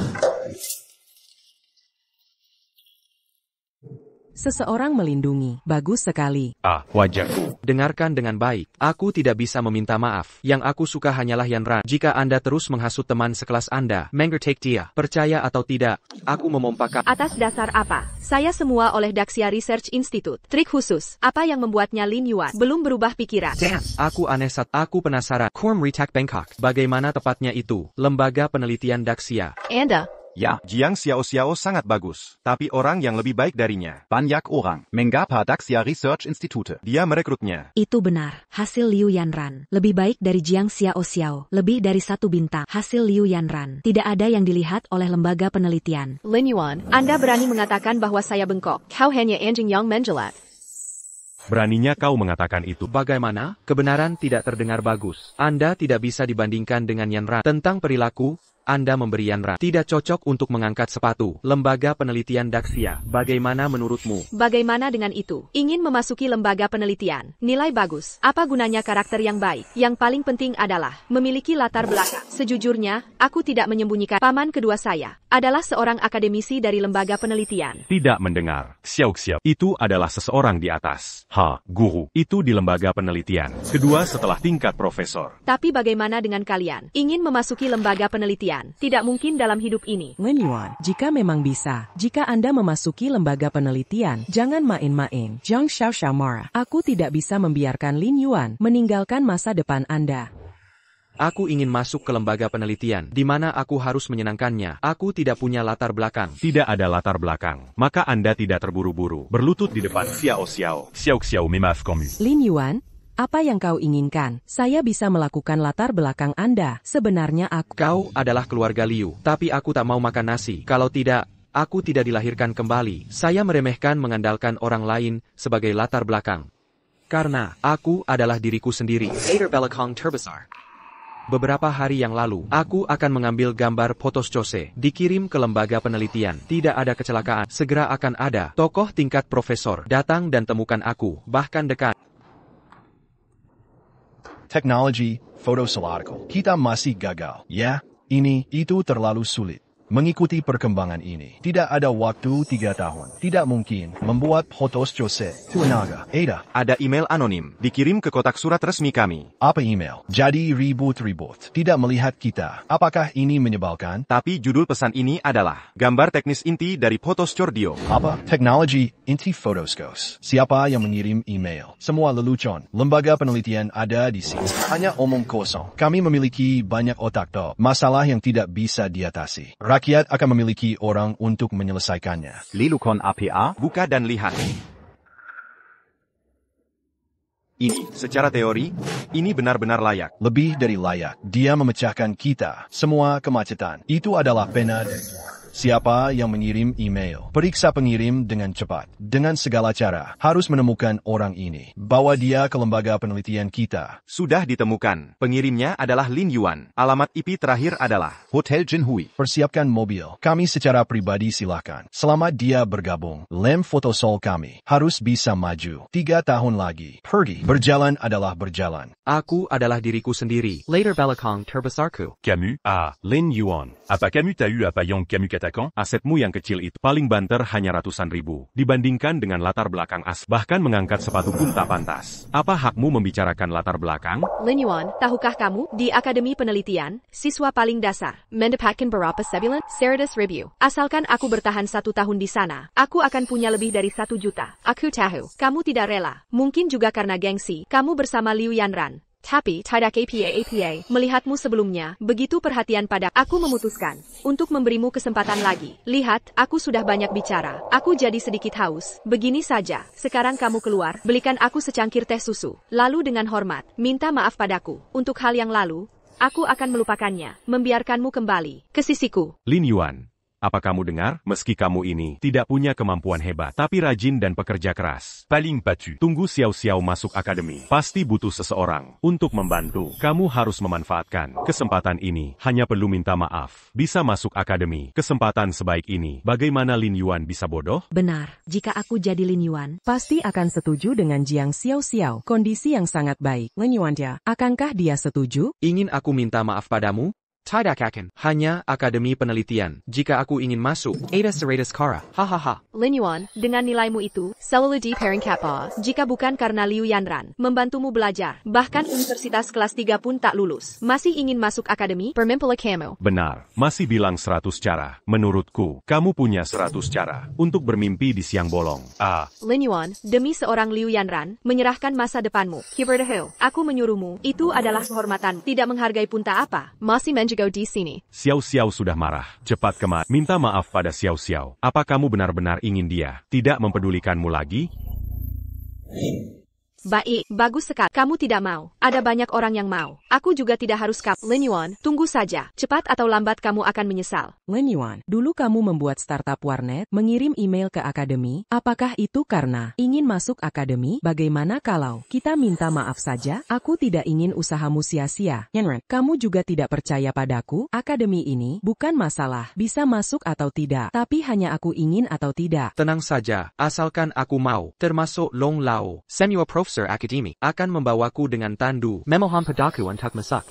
[SPEAKER 4] Seseorang melindungi. Bagus sekali.
[SPEAKER 2] Wajahku.
[SPEAKER 1] Dengarkan dengan baik. Aku tidak bisa meminta maaf. Yang aku suka hanyalah Yanran. Jika Anda terus menghasut teman sekelas Anda, take dia. Percaya atau tidak, aku memompakan.
[SPEAKER 3] Atas dasar apa? Saya semua oleh Daxia Research Institute. Trik khusus. Apa yang membuatnya Lin Yuan belum berubah pikiran?
[SPEAKER 1] Aku aneh aku penasaran. Korm Retak Bangkok. Bagaimana tepatnya itu? Lembaga penelitian Daxia.
[SPEAKER 3] Anda.
[SPEAKER 6] Ya, Jiang Xiao sangat bagus. Tapi orang yang lebih baik darinya. Banyak orang. Mengapa Daxia Research Institute? Dia merekrutnya.
[SPEAKER 7] Itu benar. Hasil Liu Yanran. Lebih baik dari Jiang Xiao. Lebih dari 1 bintang. Hasil Liu Yanran. Tidak ada yang dilihat oleh lembaga penelitian.
[SPEAKER 3] Lin Yuan, Anda berani mengatakan bahwa saya bengkok. Kau hanya anjing yang menjelat.
[SPEAKER 2] Beraninya kau mengatakan itu.
[SPEAKER 1] Bagaimana? Kebenaran tidak terdengar bagus. Anda tidak bisa dibandingkan dengan Yanran. Tentang perilaku, Anda memberi Yanran tidak cocok untuk mengangkat sepatu. Lembaga penelitian Daxia. Bagaimana menurutmu?
[SPEAKER 3] Bagaimana dengan itu? Ingin memasuki lembaga penelitian. Nilai bagus. Apa gunanya karakter yang baik? Yang paling penting adalah memiliki latar belakang. Sejujurnya, aku tidak menyembunyikan. Paman kedua saya adalah seorang akademisi dari lembaga penelitian.
[SPEAKER 2] Tidak mendengar. Xiao. Itu adalah seseorang di atas. Guru. Itu di lembaga penelitian. Kedua setelah tingkat profesor.
[SPEAKER 3] Tapi bagaimana dengan kalian? Ingin memasuki lembaga penelitian. Tidak mungkin dalam hidup ini.
[SPEAKER 4] Lin Yuan, jika memang bisa, jika Anda memasuki lembaga penelitian, jangan main-main. Zhang Xiao marah. Aku tidak bisa membiarkan Lin Yuan meninggalkan masa depan Anda.
[SPEAKER 1] Aku ingin masuk ke lembaga penelitian, di mana aku harus menyenangkannya. Aku tidak punya latar belakang.
[SPEAKER 2] Tidak ada latar belakang. Maka Anda tidak terburu-buru. Berlutut di depan Xiao.
[SPEAKER 5] Xiao, mais maaf kamu.
[SPEAKER 4] Lin Yuan, Apa yang kau inginkan? Saya bisa melakukan latar belakang Anda. Sebenarnya aku...
[SPEAKER 1] Kau adalah keluarga Liu, tapi aku tak mau makan nasi. Kalau tidak, aku tidak dilahirkan kembali. Saya meremehkan mengandalkan orang lain sebagai latar belakang. Karena aku adalah diriku sendiri. Later belakang terbesar. Beberapa hari yang lalu, aku akan mengambil gambar Photoshosse, dikirim ke lembaga penelitian. Tidak ada kecelakaan, segera akan ada tokoh tingkat profesor datang dan temukan aku, bahkan dekat.
[SPEAKER 8] Teknologi, fotosolarical. Kita masih gagal. Ya, ini, itu terlalu sulit. Mengikuti perkembangan ini, tidak ada waktu 3 tahun. Tidak mungkin membuat Photoshosse. Tenaga, Ada.
[SPEAKER 6] Ada email anonim, dikirim ke kotak surat resmi kami.
[SPEAKER 8] Apa email? Jadi ribut-ribut. Tidak melihat kita. Apakah ini menyebalkan?
[SPEAKER 6] Tapi judul pesan ini adalah gambar teknis inti dari Photoshosse.
[SPEAKER 8] Apa? Teknologi inti Photoshosse. Siapa yang mengirim email? Semua lelucon. Lembaga penelitian ada di sini. Hanya omong kosong. Kami memiliki banyak otak top. Masalah yang tidak bisa diatasi. Rakyat akan memiliki orang untuk menyelesaikannya.
[SPEAKER 6] Lilukon APA, buka dan lihat. Ini, secara teori, ini benar-benar layak.
[SPEAKER 8] Lebih dari layak. Dia memecahkan kita. Semua kemacetan. Itu adalah pena dan siapa yang mengirim email? Periksa pengirim dengan cepat. Dengan segala cara, harus menemukan orang ini. Bawa dia ke lembaga penelitian kita.
[SPEAKER 6] Sudah ditemukan. Pengirimnya adalah Lin Yuan. Alamat IP terakhir adalah Hotel Jinhui.
[SPEAKER 8] Persiapkan mobil. Kami secara pribadi silakan. Selama dia bergabung, lem fotosol kami harus bisa maju. 3 tahun lagi. Pergi. Berjalan adalah berjalan.
[SPEAKER 1] Aku adalah diriku sendiri. Later belakang terbesarku.
[SPEAKER 5] Camus, Lin Yuan. Apa Camus t'as eu à Payang Camus Katakan?
[SPEAKER 2] Asetmu yang kecil itu paling banter hanya ratusan ribu. Dibandingkan dengan latar belakang bahkan mengangkat sepatu pun tak pantas. Apa hakmu membicarakan latar belakang?
[SPEAKER 3] Lin Yuan, tahukah kamu, di Akademi Penelitian, siswa paling dasar, mendapatkan berapa sebulan? Cerdas Review. Asalkan aku bertahan 1 tahun di sana, aku akan punya lebih dari 1 juta. Aku tahu, kamu tidak rela. Mungkin juga karena gengsi, kamu bersama Liu Yanran. Tapi, tidak APA, melihatmu sebelumnya, begitu perhatian pada aku memutuskan untuk memberimu kesempatan lagi. Lihat, aku sudah banyak bicara. Aku jadi sedikit haus. Begini saja, sekarang kamu keluar, belikan aku secangkir teh susu. Lalu dengan hormat, minta maaf padaku. Untuk hal yang lalu, aku akan melupakannya, membiarkanmu kembali ke sisiku.
[SPEAKER 2] Lin Yuan. Apa kamu dengar? Meski kamu ini tidak punya kemampuan hebat, tapi rajin dan pekerja keras.
[SPEAKER 5] Paling Patu.
[SPEAKER 2] Tunggu Xiao masuk akademi. Pasti butuh seseorang untuk membantu. Kamu harus memanfaatkan kesempatan ini. Hanya perlu minta maaf. Bisa masuk akademi. Kesempatan sebaik ini. Bagaimana Lin Yuan bisa bodoh?
[SPEAKER 7] Benar, jika aku jadi Lin Yuan,
[SPEAKER 4] Pasti akan setuju dengan Jiang Xiao. Kondisi yang sangat baik. Lin Yuan dia, akankah dia setuju?
[SPEAKER 1] Ingin aku minta maaf padamu? Tidak akan. Hanya Akademi Penelitian. Jika aku ingin masuk, Ada Seratus Kara. Hahaha.
[SPEAKER 3] Lin Yuan, dengan nilaimu itu, selalu di peringkat jika bukan karena Liu Yanran membantumu belajar, bahkan universitas kelas 3 pun tak lulus. Masih ingin masuk akademi? Permempela kamu.
[SPEAKER 2] Benar, masih bilang 100 cara. Menurutku, kamu punya 100 cara untuk bermimpi di siang bolong.
[SPEAKER 3] Lin Yuan, demi seorang Liu Yanran, menyerahkan masa depanmu. Hiberdahu, aku menyuruhmu, itu adalah kehormatan. Tidak menghargai pun tak apa. Masih menjaga di sini.
[SPEAKER 2] Xiao sudah marah. Cepat kemari. Minta maaf pada Xiao. Apa kamu benar-benar ingin dia tidak mempedulikanmu lagi?
[SPEAKER 3] Baik, bagus sekali. Kamu tidak mau. Ada banyak orang yang mau. Aku juga tidak harus kap. Lin Yuan, tunggu saja. Cepat atau lambat kamu akan menyesal.
[SPEAKER 4] Lin Yuan, dulu kamu membuat startup warnet, mengirim email ke akademi. Apakah itu karena ingin masuk akademi? Bagaimana kalau kita minta maaf saja? Aku tidak ingin usahamu sia-sia. Yanran, kamu juga tidak percaya padaku? Akademi ini bukan masalah bisa masuk atau tidak, tapi hanya aku ingin atau tidak.
[SPEAKER 1] Tenang saja, asalkan aku mau, termasuk Long Lao, senior profesor akademi, akan membawaku dengan tandu. Memohon padaku untuk masuk.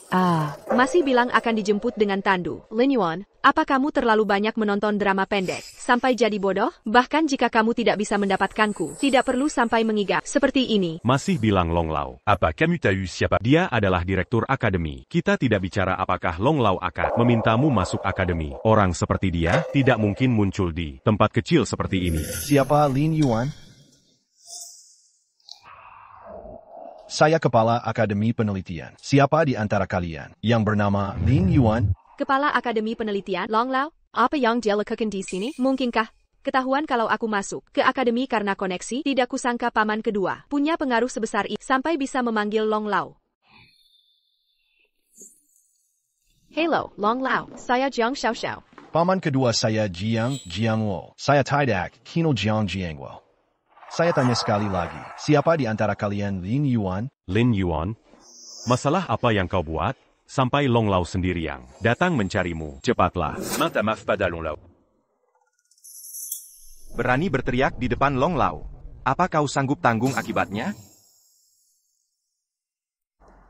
[SPEAKER 3] Masih bilang akan dijemput dengan tandu. Lin Yuan, apa kamu terlalu banyak menonton drama pendek, sampai jadi bodoh? Bahkan jika kamu tidak bisa mendapatkanku, tidak perlu sampai mengigap seperti ini.
[SPEAKER 2] Masih bilang Long Lao.
[SPEAKER 5] Apa Camus t'as eu siapa?
[SPEAKER 2] Dia adalah direktur akademi. Kita tidak bicara apakah Long Lao akan memintamu masuk akademi. Orang seperti dia tidak mungkin muncul di tempat kecil seperti ini.
[SPEAKER 8] Siapa Lin Yuan? Saya kepala Akademi Penelitian. Siapa di antara kalian yang bernama Lin Yuan?
[SPEAKER 3] Kepala Akademi Penelitian, Long Lao, apa yang dia lakukan di sini? Mungkinkah ketahuan kalau aku masuk ke akademi karena koneksi, tidak kusangka paman kedua punya pengaruh sebesar itu sampai bisa memanggil Long Lao. Hello, Long Lao, saya Jiang Xiaoxiao.
[SPEAKER 8] Paman kedua saya Jiang Jiangwo. Saya Tidak Kino Jiang Jiangwo. Saya tanya sekali lagi, siapa di antara kalian Lin Yuan?
[SPEAKER 2] Lin Yuan? Masalah apa yang kau buat? Sampai Long Lao sendiri yang datang mencarimu. Cepatlah.
[SPEAKER 5] Main ta maf pada Long Lao.
[SPEAKER 6] Berani berteriak di depan Long Lao. Apa kau sanggup tanggung akibatnya?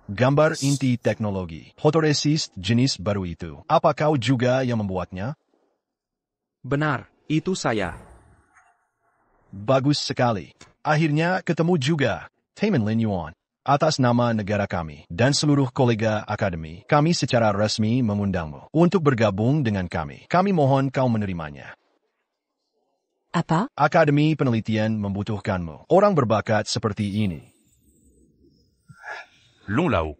[SPEAKER 8] Gambar inti teknologi. Fotoresist jenis baru itu. Apa kau juga yang membuatnya?
[SPEAKER 1] Benar, itu saya.
[SPEAKER 8] Bagus sekali. Akhirnya ketemu juga. Taman Lin Yuan. Atas nama negara kami dan seluruh kolega akademi, kami secara resmi mengundangmu untuk bergabung dengan kami. Kami mohon kau menerimanya.
[SPEAKER 4] Apa?
[SPEAKER 8] Akademi penelitian membutuhkanmu. Orang berbakat seperti ini.
[SPEAKER 5] Long Lao.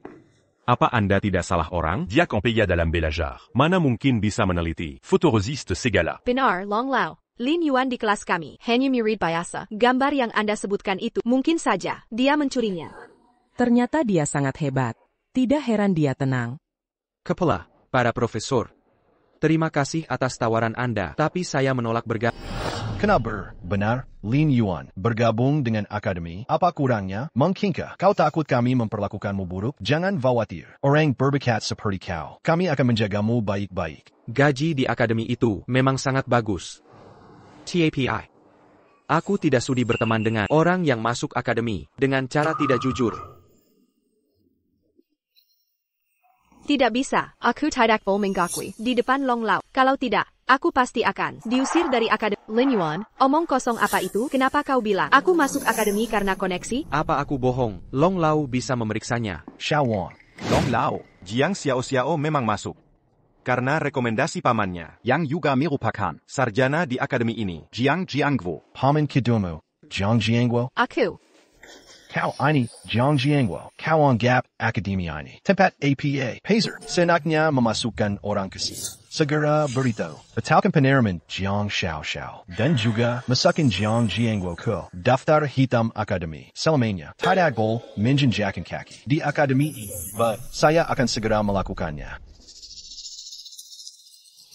[SPEAKER 2] Apa Anda tidak salah orang?
[SPEAKER 5] Dia Campea dalam belajar.
[SPEAKER 2] Mana mungkin bisa meneliti?
[SPEAKER 5] Photoresist segala.
[SPEAKER 3] Benar, Long Lao. Lin Yuan di kelas kami. Hanya mirip biasa. Gambar yang Anda sebutkan itu, mungkin saja dia mencurinya.
[SPEAKER 4] Ternyata dia sangat hebat. Tidak heran dia tenang.
[SPEAKER 1] Kepala, para profesor. Terima kasih atas tawaran Anda, tapi saya menolak bergabung.
[SPEAKER 8] Kenapa? Benar, Lin Yuan. Bergabung dengan akademi, apa kurangnya? Mungkinkah kau takut kami memperlakukanmu buruk? Jangan khawatir. Orang berbakat seperti kau. Kami akan menjagamu baik-baik.
[SPEAKER 1] Gaji di akademi itu memang sangat bagus. TAPI. Aku tidak sudi berteman dengan orang yang masuk akademi dengan cara tidak jujur.
[SPEAKER 3] Tidak bisa, aku tidak mau mengakui di depan Long Lao. Kalau tidak, aku pasti akan diusir dari akademi. Lin Yuan, omong kosong apa itu? Kenapa kau bilang aku masuk akademi karena koneksi?
[SPEAKER 1] Apa aku bohong? Long Lao bisa memeriksanya.
[SPEAKER 8] Xiaowang.
[SPEAKER 6] Long Lao, Jiang Xiaoxiao memang masuk. Karena rekomendasi pamannya, yang juga merupakan sarjana di akademi ini, Jiang Jiangwo.
[SPEAKER 8] Paman Kidomo. Jiang Jiangwo.
[SPEAKER 3] Aku.
[SPEAKER 8] Kau ini Jiang Jiangwo. Kau anggap akademi ini tempat APA. Hazer. Senaknya memasukkan orang ke sini. Segera beritahu. Batalkan penerimaan Jiang Xiaoxiao. Dan juga masukkan Jiang Jiangwo ke daftar hitam akademi. Selamanya, tidak boleh menginjakkan kaki di akademi ini. But, saya akan segera melakukannya.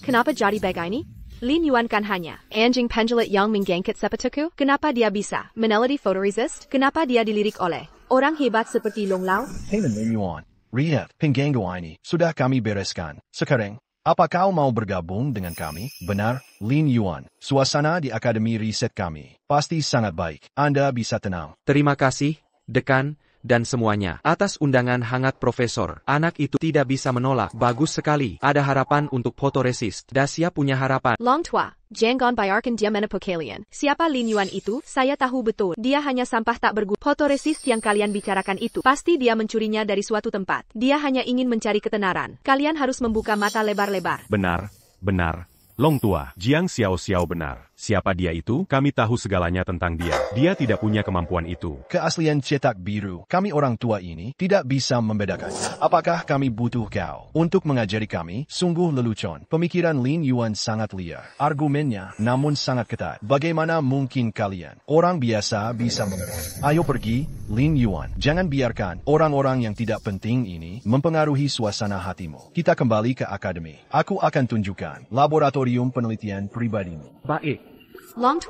[SPEAKER 3] Kenapa jadi begini? Lin Yuan kan hanya anjing penjelit yang menggangkit sepatuku. Kenapa dia bisa meneliti fotoresist? Kenapa dia dilirik oleh orang hebat seperti Long Lao?
[SPEAKER 8] Taman Lin Yuan. Lihat, pengganggu ini sudah kami bereskan. Sekarang, apa kau mau bergabung dengan kami? Benar, Lin Yuan. Suasana di akademi riset kami pasti sangat baik. Anda bisa tenang.
[SPEAKER 1] Terima kasih, dekan, dan semuanya. Atas undangan hangat Profesor, anak itu tidak bisa menolak. Bagus sekali. Ada harapan untuk fotoresist. Dasia punya harapan.
[SPEAKER 3] Long Tua, jangan biarkan dia menepuk kalian. Siapa Lin Yuan itu? Saya tahu betul. Dia hanya sampah tak berguna. Fotoresist yang kalian bicarakan itu, pasti dia mencurinya dari suatu tempat. Dia hanya ingin mencari ketenaran. Kalian harus membuka mata lebar-lebar.
[SPEAKER 2] Benar, benar. Long Tua, Jiang Xiaoxiao benar. Siapa dia itu? Kami tahu segalanya tentang dia. Dia tidak punya kemampuan itu.
[SPEAKER 8] Keaslian cetak biru, kami orang tua ini tidak bisa membedakannya. Apakah kami butuh kau untuk mengajari kami? Sungguh lelucon. Pemikiran Lin Yuan sangat liar. Argumennya namun sangat ketat. Bagaimana mungkin kalian, orang biasa, bisa membedakan? Ayo pergi, Lin Yuan. Jangan biarkan orang-orang yang tidak penting ini mempengaruhi suasana hatimu. Kita kembali ke akademi. Aku akan tunjukkan laboratorium penelitian pribadimu.
[SPEAKER 1] Baik.
[SPEAKER 3] Long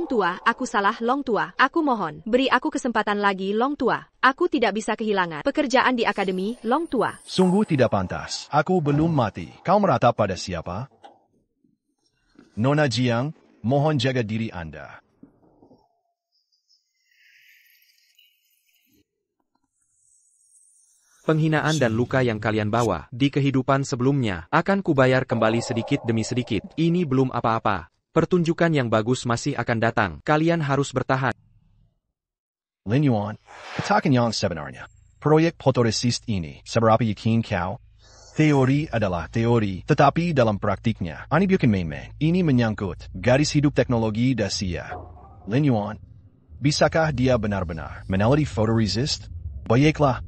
[SPEAKER 3] Tua, aku salah Long Tua. Aku mohon, beri aku kesempatan lagi Long Tua. Aku tidak bisa kehilangan pekerjaan di akademi, Long Tua.
[SPEAKER 8] Sungguh tidak pantas. Aku belum mati. Kau meratap pada siapa? Nona Jiang, mohon jaga diri Anda.
[SPEAKER 1] Penghinaan dan luka yang kalian bawa di kehidupan sebelumnya akan kubayar kembali sedikit demi sedikit. Ini belum apa-apa. Pertunjukan yang bagus masih akan datang. Kalian harus bertahan.
[SPEAKER 8] Lin Yuan, katakan yang sebenarnya. Proyek fotoresist ini, seberapa yakin kau? Teori adalah teori, tetapi dalam praktiknya, ini bukan main-main. Ini menyangkut garis hidup teknologi Dasia. Lin Yuan, bisakah dia benar-benar meneliti fotoresist? Baiklah.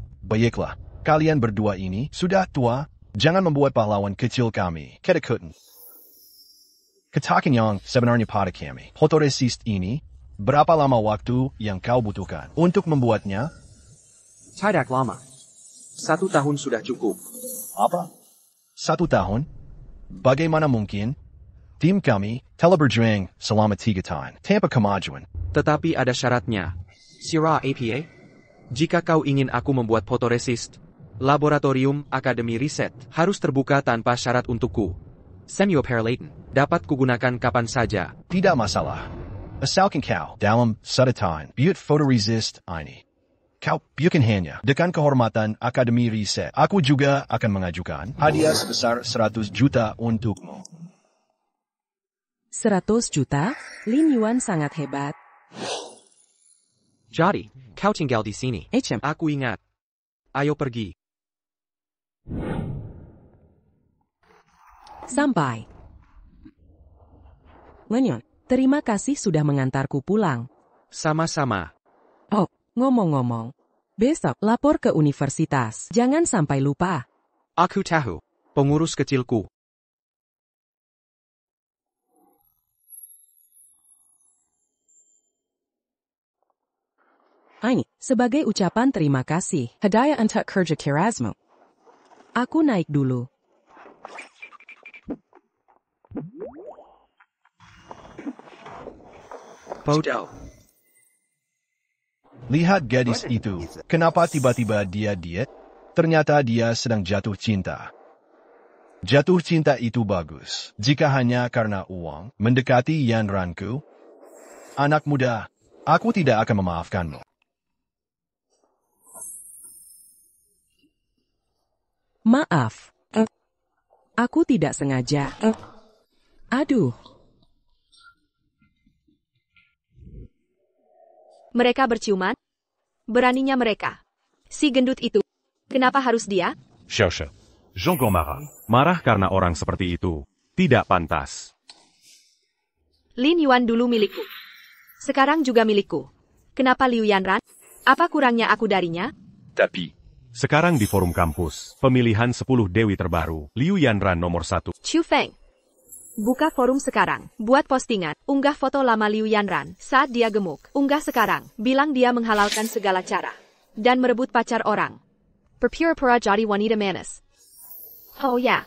[SPEAKER 8] Kalian berdua ini sudah tua. Jangan membuat pahlawan kecil kami ketakutan. Katakan yang sebenarnya pada kami. Fotoresist ini, berapa lama waktu yang kau butuhkan untuk membuatnya?
[SPEAKER 1] Tidak lama. 1 tahun sudah cukup.
[SPEAKER 8] Apa? 1 tahun? Bagaimana mungkin? Tim kami telah berjuang selama 3 tahun tanpa kemajuan.
[SPEAKER 1] Tetapi ada syaratnya. Sira APA? Jika kau ingin aku membuat fotoresist, laboratorium akademi riset harus terbuka tanpa syarat untukku. Semioparalaton dapat kugunakan kapan saja.
[SPEAKER 8] Tidak masalah. Asalkan kau dalam 1 tahun buat fotoresist ini. Kau bukan hanya dengan kehormatan akademi riset. Aku juga akan mengajukan hadiah sebesar 100 juta untukmu.
[SPEAKER 4] 100 juta? Lin Yuan sangat hebat.
[SPEAKER 1] Jadi, kau tinggal di sini. Aku ingat. Ayo pergi.
[SPEAKER 4] Sampai. Lin Yuan, terima kasih sudah mengantarku pulang.
[SPEAKER 1] Sama-sama.
[SPEAKER 4] Oh, ngomong-ngomong. Besok lapor ke universitas. Jangan sampai lupa.
[SPEAKER 1] Aku tahu. Pengurus kecilku.
[SPEAKER 4] Ini, sebagai ucapan terima kasih. Hadiah untuk kerja kerasmu. Aku naik dulu.
[SPEAKER 1] Foto.
[SPEAKER 8] Lihat gadis itu. Kenapa tiba-tiba dia diet? Ternyata dia sedang jatuh cinta. Jatuh cinta itu bagus. Jika hanya karena uang, mendekati Yan Ranku. Anak muda, aku tidak akan memaafkanmu.
[SPEAKER 4] Maaf. Aku tidak sengaja. Aduh.
[SPEAKER 3] Mereka berciuman? Beraninya mereka. Si gendut itu. Kenapa harus dia?
[SPEAKER 5] Cherche. Jean Gomara.
[SPEAKER 2] Marah karena orang seperti itu. Tidak pantas.
[SPEAKER 3] Lin Yuan dulu milikku. Sekarang juga milikku. Kenapa Liu Yanran? Apa kurangnya aku darinya?
[SPEAKER 5] Tapi.
[SPEAKER 2] Sekarang di forum kampus, pemilihan 10 dewi terbaru, Liu Yanran nomor 1.
[SPEAKER 3] Chu Feng. Buka forum sekarang. Buat postingan. Unggah foto lama Liu Yanran saat dia gemuk. Unggah sekarang. Bilang dia menghalalkan segala cara. Dan merebut pacar orang. Berpura-pura jadi wanita manis. Oh ya.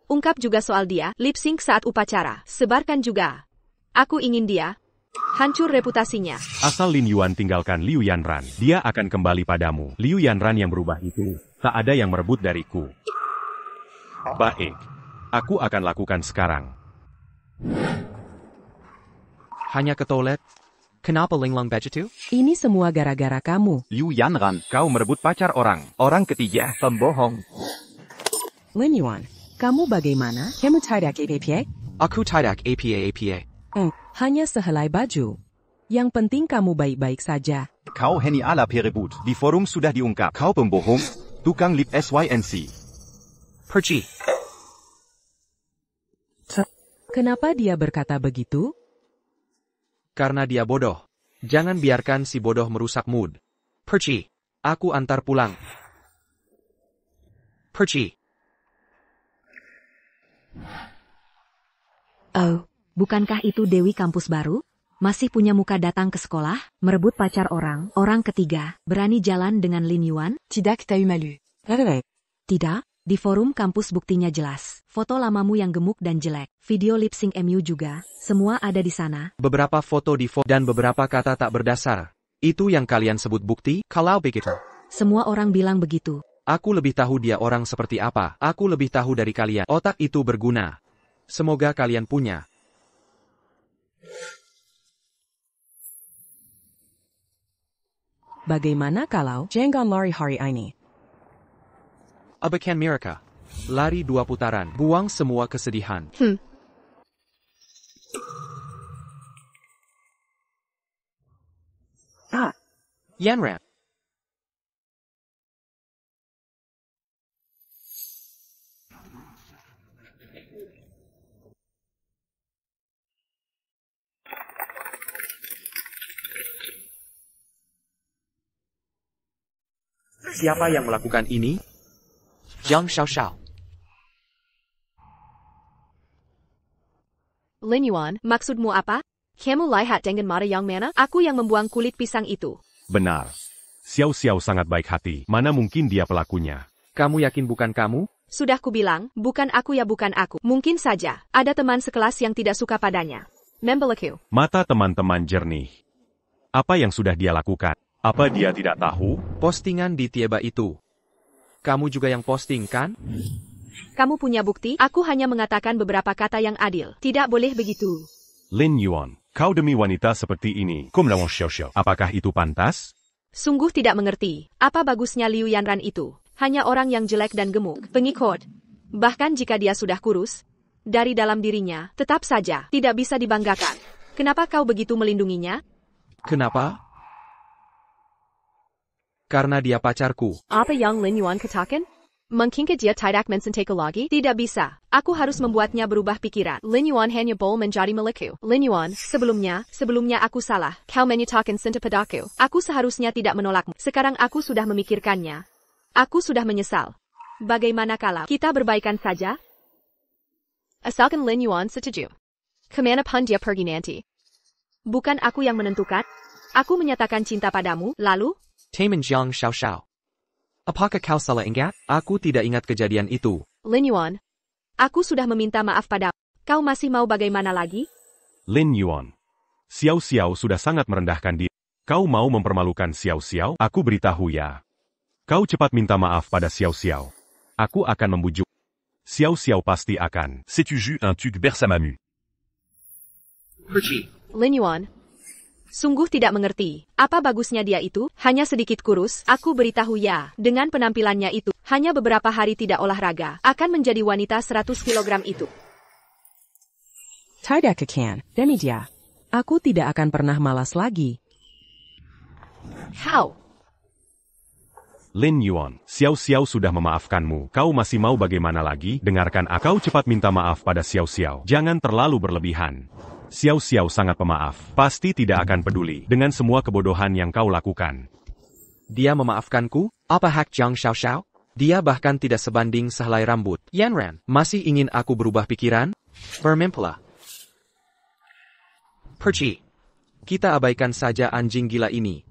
[SPEAKER 3] Ungkap juga soal dia. Lip sync saat upacara. Sebarkan juga. Aku ingin dia. Hancur reputasinya.
[SPEAKER 2] Asal Lin Yuan tinggalkan Liu Yanran, dia akan kembali padamu. Liu Yanran yang berubah itu, tak ada yang merebut dariku. Baik. Aku akan lakukan sekarang.
[SPEAKER 1] Hanya ke toilet? Kenapa Linglong Begitu?
[SPEAKER 4] Ini semua gara-gara kamu.
[SPEAKER 6] Liu Yanran, kau merebut pacar orang. Orang ketiga, pembohong.
[SPEAKER 4] Lin Yuan, kamu bagaimana? Kamu tidak APA?
[SPEAKER 1] Aku tidak APA.
[SPEAKER 4] Hanya sehelai baju. Yang penting kamu baik-baik saja.
[SPEAKER 6] Kau Henny ala Perebut. Di forum sudah diungkap. Kau pembohong, tukang lip SYNC.
[SPEAKER 1] Pergi.
[SPEAKER 4] Kenapa dia berkata begitu?
[SPEAKER 1] Karena dia bodoh. Jangan biarkan si bodoh merusak mood. Pergi. Aku antar pulang. Pergi.
[SPEAKER 7] Oh, bukankah itu Dewi kampus baru? Masih punya muka datang ke sekolah, merebut pacar orang ketiga, berani jalan dengan Lin Yuan?
[SPEAKER 4] Tidak,
[SPEAKER 7] Di forum kampus buktinya jelas. Foto lamamu yang gemuk dan jelek, video lip sync MU juga, semua ada di sana.
[SPEAKER 1] Beberapa foto di dan beberapa kata tak berdasar. Itu yang kalian sebut bukti? Kalau begitu.
[SPEAKER 7] Semua orang bilang begitu.
[SPEAKER 1] Aku lebih tahu dia orang seperti apa. Aku lebih tahu dari kalian. Otak itu berguna. Semoga kalian punya.
[SPEAKER 4] Bagaimana kalau Janggon lari hari ini?
[SPEAKER 1] Abakan Miraka. Lari 2 putaran. Buang semua kesedihan. Yanran. Siapa yang melakukan ini? Yang Xiaoxiao.
[SPEAKER 3] Lin Yuan, maksudmu apa? Kamu lihat dengan mata yang mana? Aku yang membuang kulit pisang itu.
[SPEAKER 2] Benar. Xiao Xiao sangat baik hati. Mana mungkin dia pelakunya?
[SPEAKER 1] Kamu yakin bukan kamu?
[SPEAKER 3] Sudah kubilang, bukan aku ya bukan aku. Mungkin saja, ada teman sekelas yang tidak suka padanya. Membelaku.
[SPEAKER 2] Mata teman-teman jernih. Apa yang sudah dia lakukan? Apa dia tidak tahu?
[SPEAKER 1] Postingan di Tieba itu. Kamu juga yang posting, kan?
[SPEAKER 3] Kamu punya bukti? Aku hanya mengatakan beberapa kata yang adil. Tidak boleh begitu.
[SPEAKER 2] Lin Yuan, kau demi wanita seperti ini.
[SPEAKER 5] Comme l'avant Xiao Xiao.
[SPEAKER 2] Apakah itu pantas?
[SPEAKER 3] Sungguh tidak mengerti. Apa bagusnya Liu Yanran itu? Hanya orang yang jelek dan gemuk. Pengikut. Bahkan jika dia sudah kurus, dari dalam dirinya, tetap saja, tidak bisa dibanggakan. Kenapa kau begitu melindunginya?
[SPEAKER 1] Kenapa? Karena dia pacarku.
[SPEAKER 3] Apa yang Lin Yuan katakan? Mungkinkah dia tidak mencintai lagi? Tidak bisa. Aku harus membuatnya berubah pikiran. Lin Yuan hanya boleh menjadi milikku. Lin Yuan, sebelumnya aku salah. Kau menyatakan cinta padaku. Aku seharusnya tidak menolakmu. Sekarang aku sudah memikirkannya. Aku sudah menyesal. Bagaimana kalau kita berbaikan saja? Asalkan Lin Yuan setuju. Kemana pun dia pergi nanti. Bukan aku yang menentukan. Aku menyatakan cinta padamu, lalu?
[SPEAKER 1] Taman Jiang Xiao Xiao. Apakah kau salah ingat? Aku tidak ingat kejadian itu.
[SPEAKER 3] Lin Yuan, aku sudah meminta maaf padamu. Kau masih mau bagaimana lagi?
[SPEAKER 2] Lin Yuan. Xiao Xiao sudah sangat merendahkan dia. Kau mau mempermalukan Xiao Xiao? Aku beritahu ya. Kau cepat minta maaf pada Xiao Xiao. Aku akan membujuk. Xiao Xiao pasti akan.
[SPEAKER 5] Sais-tu jus un tuc bersamamu?
[SPEAKER 3] Lin Yuan, sungguh tidak mengerti. Apa bagusnya dia itu? Hanya sedikit kurus. Aku beritahu ya, dengan penampilannya itu, hanya beberapa hari tidak olahraga, akan menjadi wanita 100 kg itu.
[SPEAKER 4] Tidak akan, demi dia. Aku tidak akan pernah malas lagi.
[SPEAKER 3] How?
[SPEAKER 2] Lin Yuan, Xiao Xiao sudah memaafkanmu. Kau masih mau bagaimana lagi? Dengarkan aku. Kau cepat minta maaf pada Xiao Xiao. Jangan terlalu berlebihan. Xiao Xiao sangat pemaaf. Pasti tidak akan peduli dengan semua kebodohan yang kau lakukan.
[SPEAKER 1] Dia memaafkanku? Apa hak Jiang Xiao Xiao? Dia bahkan tidak sebanding sehelai rambut. Yanran, masih ingin aku berubah pikiran? Bermimpilah. Perci. Kita abaikan saja anjing gila ini.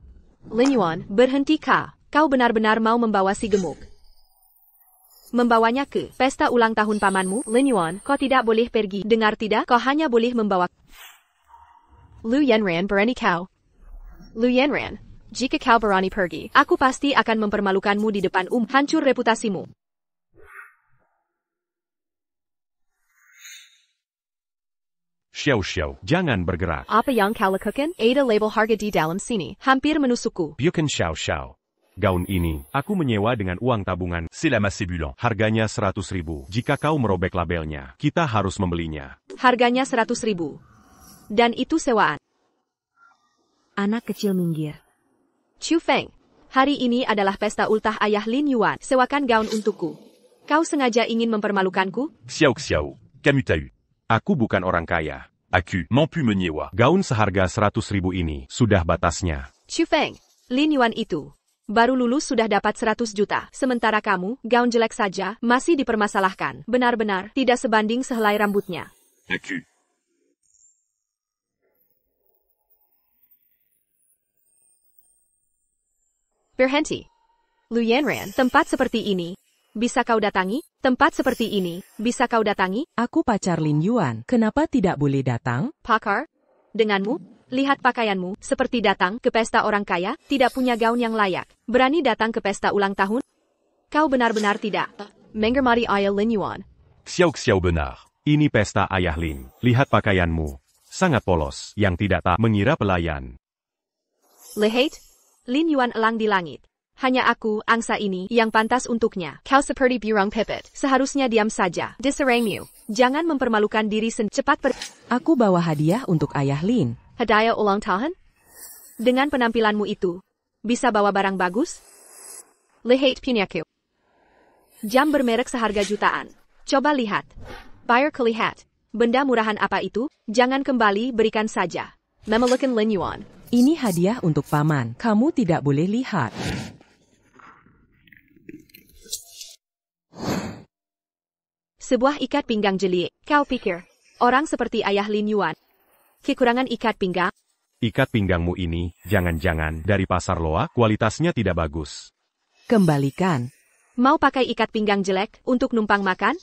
[SPEAKER 3] Lin Yuan, berhenti kah? Kau benar-benar mau membawa si gemuk? Membawanya ke pesta ulang tahun pamanmu? Lin Yuan, kau tidak boleh pergi. Dengar tidak? Kau hanya boleh membawa... Liu Yanran berani kau. Liu Yanran, jika kau berani pergi, aku pasti akan mempermalukanmu di depan hancur reputasimu.
[SPEAKER 2] Xiao Xiao, jangan bergerak.
[SPEAKER 3] Apa yang kau lakukan? Ada label harga di dalam sini. Hampir menusukku.
[SPEAKER 2] Bukan Xiao Xiao. Gaun ini, aku menyewa dengan uang tabungan.
[SPEAKER 5] C'est la masse bulan.
[SPEAKER 2] Harganya 100.000. Jika kau merobek labelnya, kita harus membelinya.
[SPEAKER 3] Harganya 100.000. Dan itu sewaan.
[SPEAKER 7] Anak kecil minggir.
[SPEAKER 3] Chu Feng, hari ini adalah pesta ultah ayah Lin Yuan. Sewakan gaun untukku. Kau sengaja ingin mempermalukanku?
[SPEAKER 5] Xiao Xiao, kamu tahu.
[SPEAKER 2] Aku bukan orang kaya.
[SPEAKER 5] Aku mampu menyewa.
[SPEAKER 2] Gaun seharga 100.000 ini sudah batasnya.
[SPEAKER 3] Chu Feng, Lin Yuan itu baru lulus sudah dapat 100 juta. Sementara kamu, gaun jelek saja, masih dipermasalahkan. Benar-benar tidak sebanding sehelai rambutnya.
[SPEAKER 5] Aku.
[SPEAKER 3] Berhenti. Liu Yanran, tempat seperti ini, bisa kau datangi? Tempat seperti ini, bisa kau datangi?
[SPEAKER 4] Aku pacar Lin Yuan, kenapa tidak boleh datang?
[SPEAKER 3] Pakar? Denganmu? Lihat pakaianmu, seperti datang ke pesta orang kaya, tidak punya gaun yang layak. Berani datang ke pesta ulang tahun? Kau benar-benar tidak menghormati ayah Lin Yuan.
[SPEAKER 5] Xiao Xiao benar.
[SPEAKER 2] Ini pesta ayah Lin. Lihat pakaianmu. Sangat polos, yang tidak tak mengira pelayan.
[SPEAKER 3] Lihat, Lin Yuan elang di langit. Hanya aku, angsa ini, yang pantas untuknya. Kau seperti burung pipit. Seharusnya diam saja. Diserangmu. Jangan mempermalukan diri sendiri. Cepat
[SPEAKER 4] Aku bawa hadiah untuk ayah Lin.
[SPEAKER 3] Hadiah ulang tahun? Dengan penampilanmu itu, bisa bawa barang bagus? Lihat punyaku. Jam bermerek seharga jutaan. Coba lihat. Bayar kelihat. Benda murahan apa itu? Jangan kembali, berikan saja. Memelukan Lin Yuan.
[SPEAKER 4] Ini hadiah untuk paman. Kamu tidak boleh lihat.
[SPEAKER 3] Sebuah ikat pinggang jeli. Kau pikir Orang seperti ayah Lin Yuan. Kekurangan ikat pinggang.
[SPEAKER 2] Ikat pinggangmu ini, jangan-jangan dari pasar loa, kualitasnya tidak bagus.
[SPEAKER 4] Kembalikan.
[SPEAKER 3] Mau pakai ikat pinggang jelek untuk numpang makan?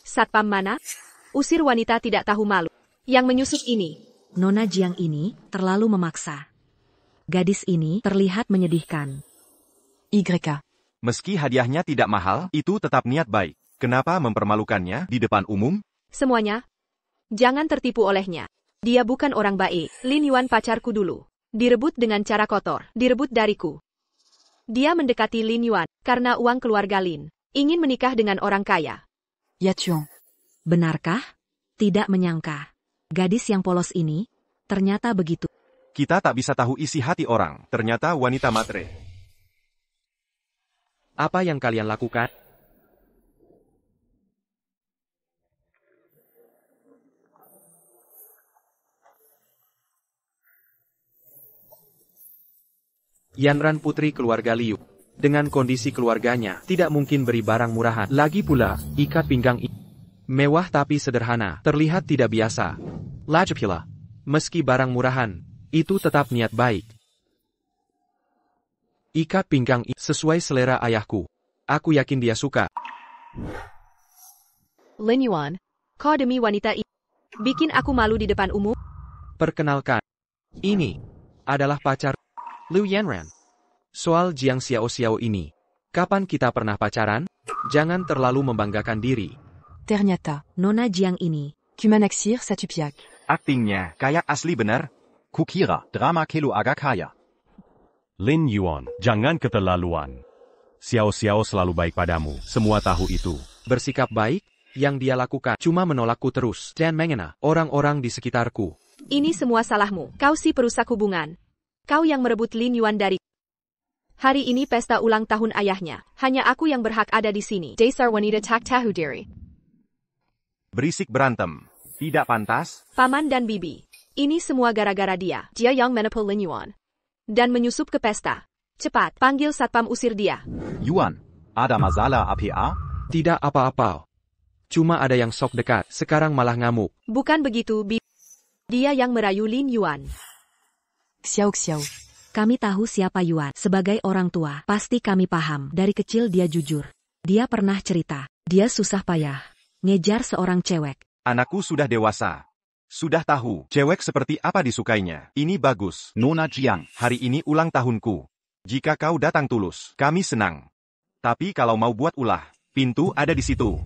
[SPEAKER 3] Satpam mana? Usir wanita tidak tahu malu. Yang menyusup ini.
[SPEAKER 7] Nona Jiang ini terlalu memaksa. Gadis ini terlihat menyedihkan.
[SPEAKER 4] YK.
[SPEAKER 6] Meski hadiahnya tidak mahal, itu tetap niat baik. Kenapa mempermalukannya di depan umum?
[SPEAKER 3] Semuanya. Jangan tertipu olehnya. Dia bukan orang baik. Lin Yuan pacarku dulu. Direbut dengan cara kotor. Direbut dariku. Dia mendekati Lin Yuan karena uang keluarga Lin. Ingin menikah dengan orang kaya.
[SPEAKER 4] Yachong.
[SPEAKER 7] Benarkah? Tidak menyangka. Gadis yang polos ini ternyata begitu.
[SPEAKER 6] Kita tak bisa tahu isi hati orang. Ternyata wanita matre.
[SPEAKER 1] Apa yang kalian lakukan? Yanran putri keluarga Liu. Dengan kondisi keluarganya, tidak mungkin beri barang murahan. Lagi pula, ikat pinggang ini mewah tapi sederhana, terlihat tidak biasa. Lagi pula, meski barang murahan, itu tetap niat baik. Ikat pinggang ini sesuai selera ayahku. Aku yakin dia suka.
[SPEAKER 3] Lin Yuan, kau demi wanita ini bikin aku malu di depan umum.
[SPEAKER 1] Perkenalkan, ini adalah pacar Liu Yanran. Soal Jiang Xiao ini, kapan kita pernah pacaran? Jangan terlalu membanggakan diri.
[SPEAKER 4] Ternyata,
[SPEAKER 7] Nona Jiang ini.
[SPEAKER 4] Kumanaksir Satupiak.
[SPEAKER 6] Aktingnya kayak asli benar.
[SPEAKER 5] Kukira, drama kelu agak kaya.
[SPEAKER 2] Lin Yuan, jangan keterlaluan. Xiao selalu baik padamu, semua tahu itu.
[SPEAKER 1] Bersikap baik, yang dia lakukan cuma menolakku terus dan mengena orang-orang di sekitarku.
[SPEAKER 3] Ini semua salahmu. Kau si perusak hubungan. Kau yang merebut Lin Yuan dari. Hari ini pesta ulang tahun ayahnya. Hanya aku yang berhak ada di sini. Dasar wanita tak tahu diri.
[SPEAKER 6] Berisik berantem. Tidak pantas.
[SPEAKER 3] Paman dan bibi. Ini semua gara-gara dia. Dia yang menepul Lin Yuan. Dan menyusup ke pesta. Cepat, panggil satpam usir dia.
[SPEAKER 5] Yuan, ada masalah APA?
[SPEAKER 1] Tidak apa-apa. Cuma ada yang sok dekat, sekarang malah ngamuk.
[SPEAKER 3] Bukan begitu, bibi. Dia yang merayu Lin Yuan.
[SPEAKER 4] Xiao.
[SPEAKER 7] Kami tahu siapa Yuan. Sebagai orang tua, pasti kami paham. Dari kecil dia jujur. Dia pernah cerita. Dia susah payah. Ngejar seorang cewek.
[SPEAKER 6] Anakku sudah dewasa. Sudah tahu, cewek seperti apa disukainya. Ini bagus.
[SPEAKER 5] Nona Jiang,
[SPEAKER 6] Hari ini ulang tahunku. Jika kau datang tulus, kami senang. Tapi kalau mau buat ulah, pintu ada di situ.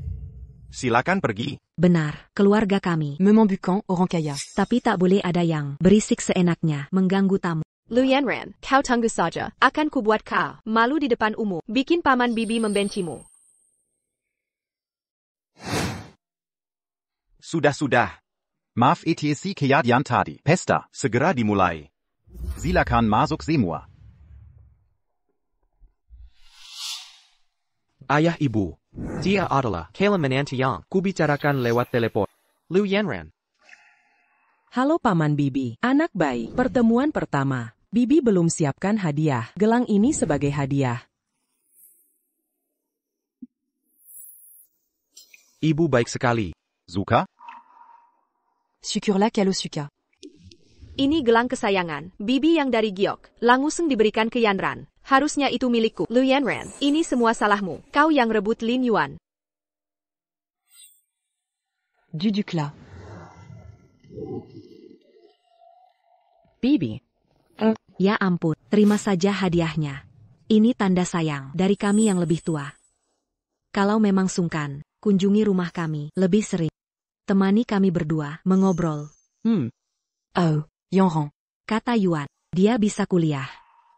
[SPEAKER 6] Silakan pergi.
[SPEAKER 7] Benar, keluarga kami.
[SPEAKER 4] Memembukan orang kaya.
[SPEAKER 7] Tapi tak boleh ada yang berisik seenaknya, mengganggu tamu.
[SPEAKER 3] Liu Yanran, kau tunggu saja. Akan kubuat kau malu di depan umum. Bikin paman bibi membencimu.
[SPEAKER 6] Sudah.
[SPEAKER 5] maaf ETC kejadian tadi. Pesta,
[SPEAKER 6] Segera dimulai.
[SPEAKER 5] silakan masuk semua.
[SPEAKER 1] Ayah ibu. Dia adalah Kayla menantu yang kubicarakan lewat telepon. Liu Yanran.
[SPEAKER 4] Halo Paman Bibi, anak baik. Pertemuan pertama. Bibi belum siapkan hadiah. Gelang ini sebagai hadiah.
[SPEAKER 1] Ibu baik sekali.
[SPEAKER 5] Suka?
[SPEAKER 4] Syukurlah kalau suka.
[SPEAKER 3] Ini gelang kesayangan, bibi yang dari Giok. Langsung diberikan ke Yanran. Harusnya itu milikku. Liu Yanran, ini semua salahmu. Kau yang rebut Lin Yuan.
[SPEAKER 4] Duduklah. Bibi.
[SPEAKER 7] Ya ampun, terima saja hadiahnya. Ini tanda sayang dari kami yang lebih tua. Kalau memang sungkan, kunjungi rumah kami lebih sering. Temani kami berdua mengobrol.
[SPEAKER 4] Oh, Yonghong.
[SPEAKER 7] Kata Yuan, dia bisa kuliah.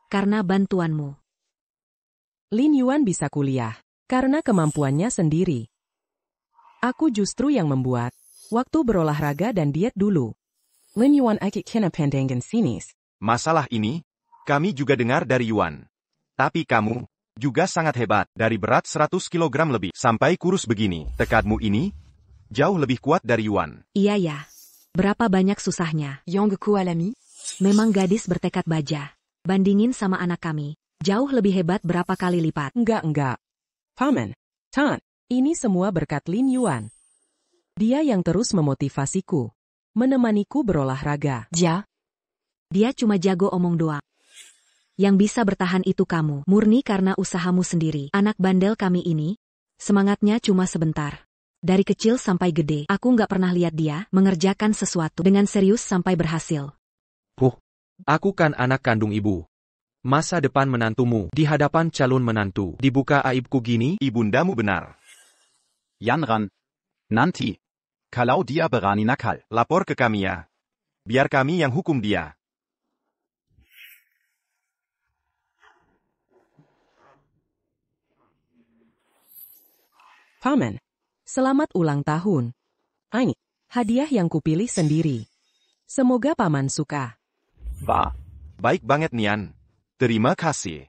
[SPEAKER 7] Karena bantuanmu.
[SPEAKER 4] Lin Yuan bisa kuliah. Karena kemampuannya sendiri. Aku justru yang membuat. Waktu berolahraga dan diet dulu. Lin Yuan akik kena pendengan sinis.
[SPEAKER 6] Masalah ini, kami juga dengar dari Yuan. Tapi kamu juga sangat hebat. Dari berat 100 kg lebih sampai kurus begini. Tekadmu ini jauh lebih kuat dari Yuan.
[SPEAKER 7] Iya ya. Berapa banyak susahnya.
[SPEAKER 4] Yonggeku alami.
[SPEAKER 7] Memang gadis bertekad baja. Bandingin sama anak kami. Jauh lebih hebat berapa kali lipat.
[SPEAKER 4] Enggak. Paman. Tan. Ini semua berkat Lin Yuan. Dia yang terus memotivasiku. Menemaniku berolahraga.
[SPEAKER 7] Dia cuma jago omong doang. Yang bisa bertahan itu kamu, murni karena usahamu sendiri. Anak bandel kami ini, semangatnya cuma sebentar. Dari kecil sampai gede, aku nggak pernah lihat dia mengerjakan sesuatu dengan serius sampai berhasil.
[SPEAKER 1] Aku kan anak kandung ibu. Masa depan menantumu di hadapan calon menantu dibuka aibku gini?
[SPEAKER 6] Ibundamu benar.
[SPEAKER 9] Yanran. Nanti. Kalau dia berani nakal.
[SPEAKER 6] Lapor ke kami ya. Biar kami yang hukum dia.
[SPEAKER 4] Paman, selamat ulang tahun. Ini, hadiah yang kupilih sendiri. Semoga paman suka.
[SPEAKER 9] Wah.
[SPEAKER 6] Baik banget Nian. Terima kasih.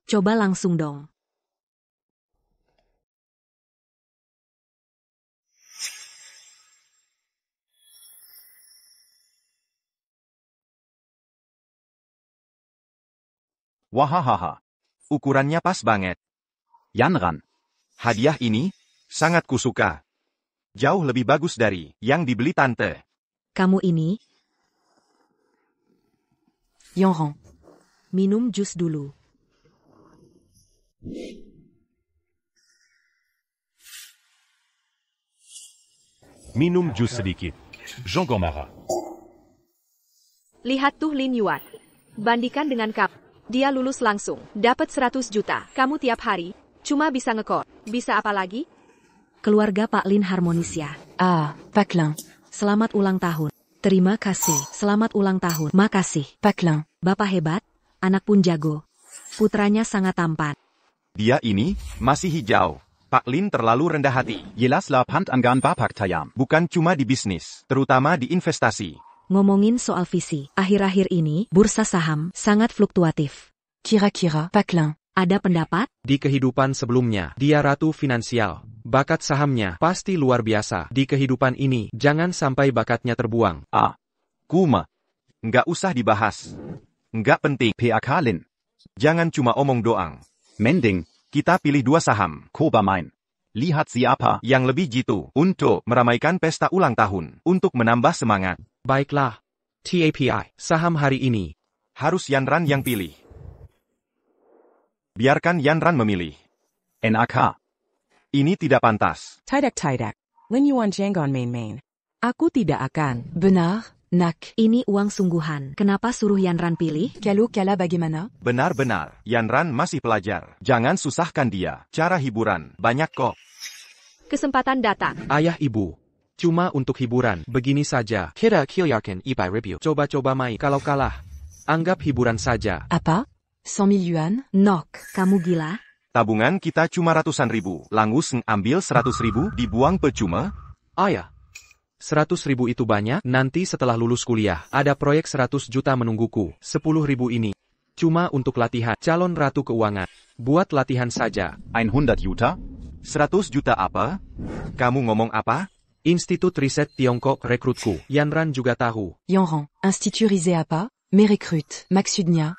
[SPEAKER 7] Coba langsung dong.
[SPEAKER 6] Wahahaha. Ukurannya pas banget.
[SPEAKER 9] Yanran.
[SPEAKER 6] Hadiah ini sangat kusuka. Jauh lebih bagus dari yang dibeli tante.
[SPEAKER 7] Kamu ini,
[SPEAKER 4] Yanran.
[SPEAKER 7] minum jus dulu.
[SPEAKER 5] Minum jus sedikit. Jean Gomara.
[SPEAKER 3] Lihat tuh Lin Yuan. Bandingkan dengan Kap. Dia lulus langsung. Dapat 100 juta. Kamu tiap hari cuma bisa ngekor. Bisa apa lagi?
[SPEAKER 7] Keluarga Pak Lin harmonis ya.
[SPEAKER 4] Pak Lin.
[SPEAKER 7] Selamat ulang tahun. Terima kasih. Selamat ulang tahun. Makasih.
[SPEAKER 4] Pak Lin.
[SPEAKER 7] Bapak hebat, anak pun jago. Putranya sangat tampan.
[SPEAKER 6] Dia ini masih hijau. Pak Lin terlalu rendah hati.
[SPEAKER 9] Jelaslah Pantangan Bapak Tayam.
[SPEAKER 6] Bukan cuma di bisnis, terutama di investasi.
[SPEAKER 7] Ngomongin soal visi, akhir-akhir ini, bursa saham sangat fluktuatif.
[SPEAKER 4] Kira-kira, Pak Lin.
[SPEAKER 7] Ada pendapat?
[SPEAKER 1] Di kehidupan sebelumnya, dia ratu finansial. Bakat sahamnya pasti luar biasa. Di kehidupan ini, jangan sampai bakatnya terbuang.
[SPEAKER 6] Kuma. Nggak usah dibahas. Nggak penting.
[SPEAKER 9] PAK Lin.
[SPEAKER 6] Jangan cuma omong doang.
[SPEAKER 9] Mending.
[SPEAKER 6] Kita pilih 2 saham.
[SPEAKER 9] Koba main. Lihat siapa
[SPEAKER 6] yang lebih jitu untuk meramaikan pesta ulang tahun. Untuk menambah semangat.
[SPEAKER 1] Baiklah. TAPI, saham hari ini.
[SPEAKER 6] Harus Yanran yang pilih. Biarkan Yanran memilih.
[SPEAKER 9] NAK.
[SPEAKER 6] Ini tidak pantas.
[SPEAKER 4] Tidak. Lin Yuan jangan main-main. Aku tidak akan. Benar, nak.
[SPEAKER 7] Ini uang sungguhan. Kenapa suruh Yanran pilih?
[SPEAKER 4] Kalau bagaimana?
[SPEAKER 6] Benar-benar, Yanran masih pelajar. Jangan susahkan dia. Cara hiburan, banyak kok.
[SPEAKER 3] Kesempatan datang.
[SPEAKER 1] Ayah ibu. Cuma untuk hiburan, begini saja. Kita kilarkan ibai review. Coba-coba main. Kalau kalah, anggap hiburan saja.
[SPEAKER 4] Apa? 100.000 yuan?
[SPEAKER 7] Nok, kamu gila?
[SPEAKER 6] Tabungan kita cuma ratusan ribu. Langus ambil 100.000, dibuang percuma?
[SPEAKER 1] Ayah. 100.000 itu banyak, nanti setelah lulus kuliah, ada proyek 100 juta menungguku. 10.000 ini. Cuma untuk latihan, calon ratu keuangan. Buat latihan saja.
[SPEAKER 9] 100 juta?
[SPEAKER 6] 100 juta apa? Kamu ngomong apa?
[SPEAKER 1] Institut Riset Tiongkok rekrutku. Yanran juga tahu.
[SPEAKER 4] Yanran, Institut Riset apa? Me rekrut, maksudnya?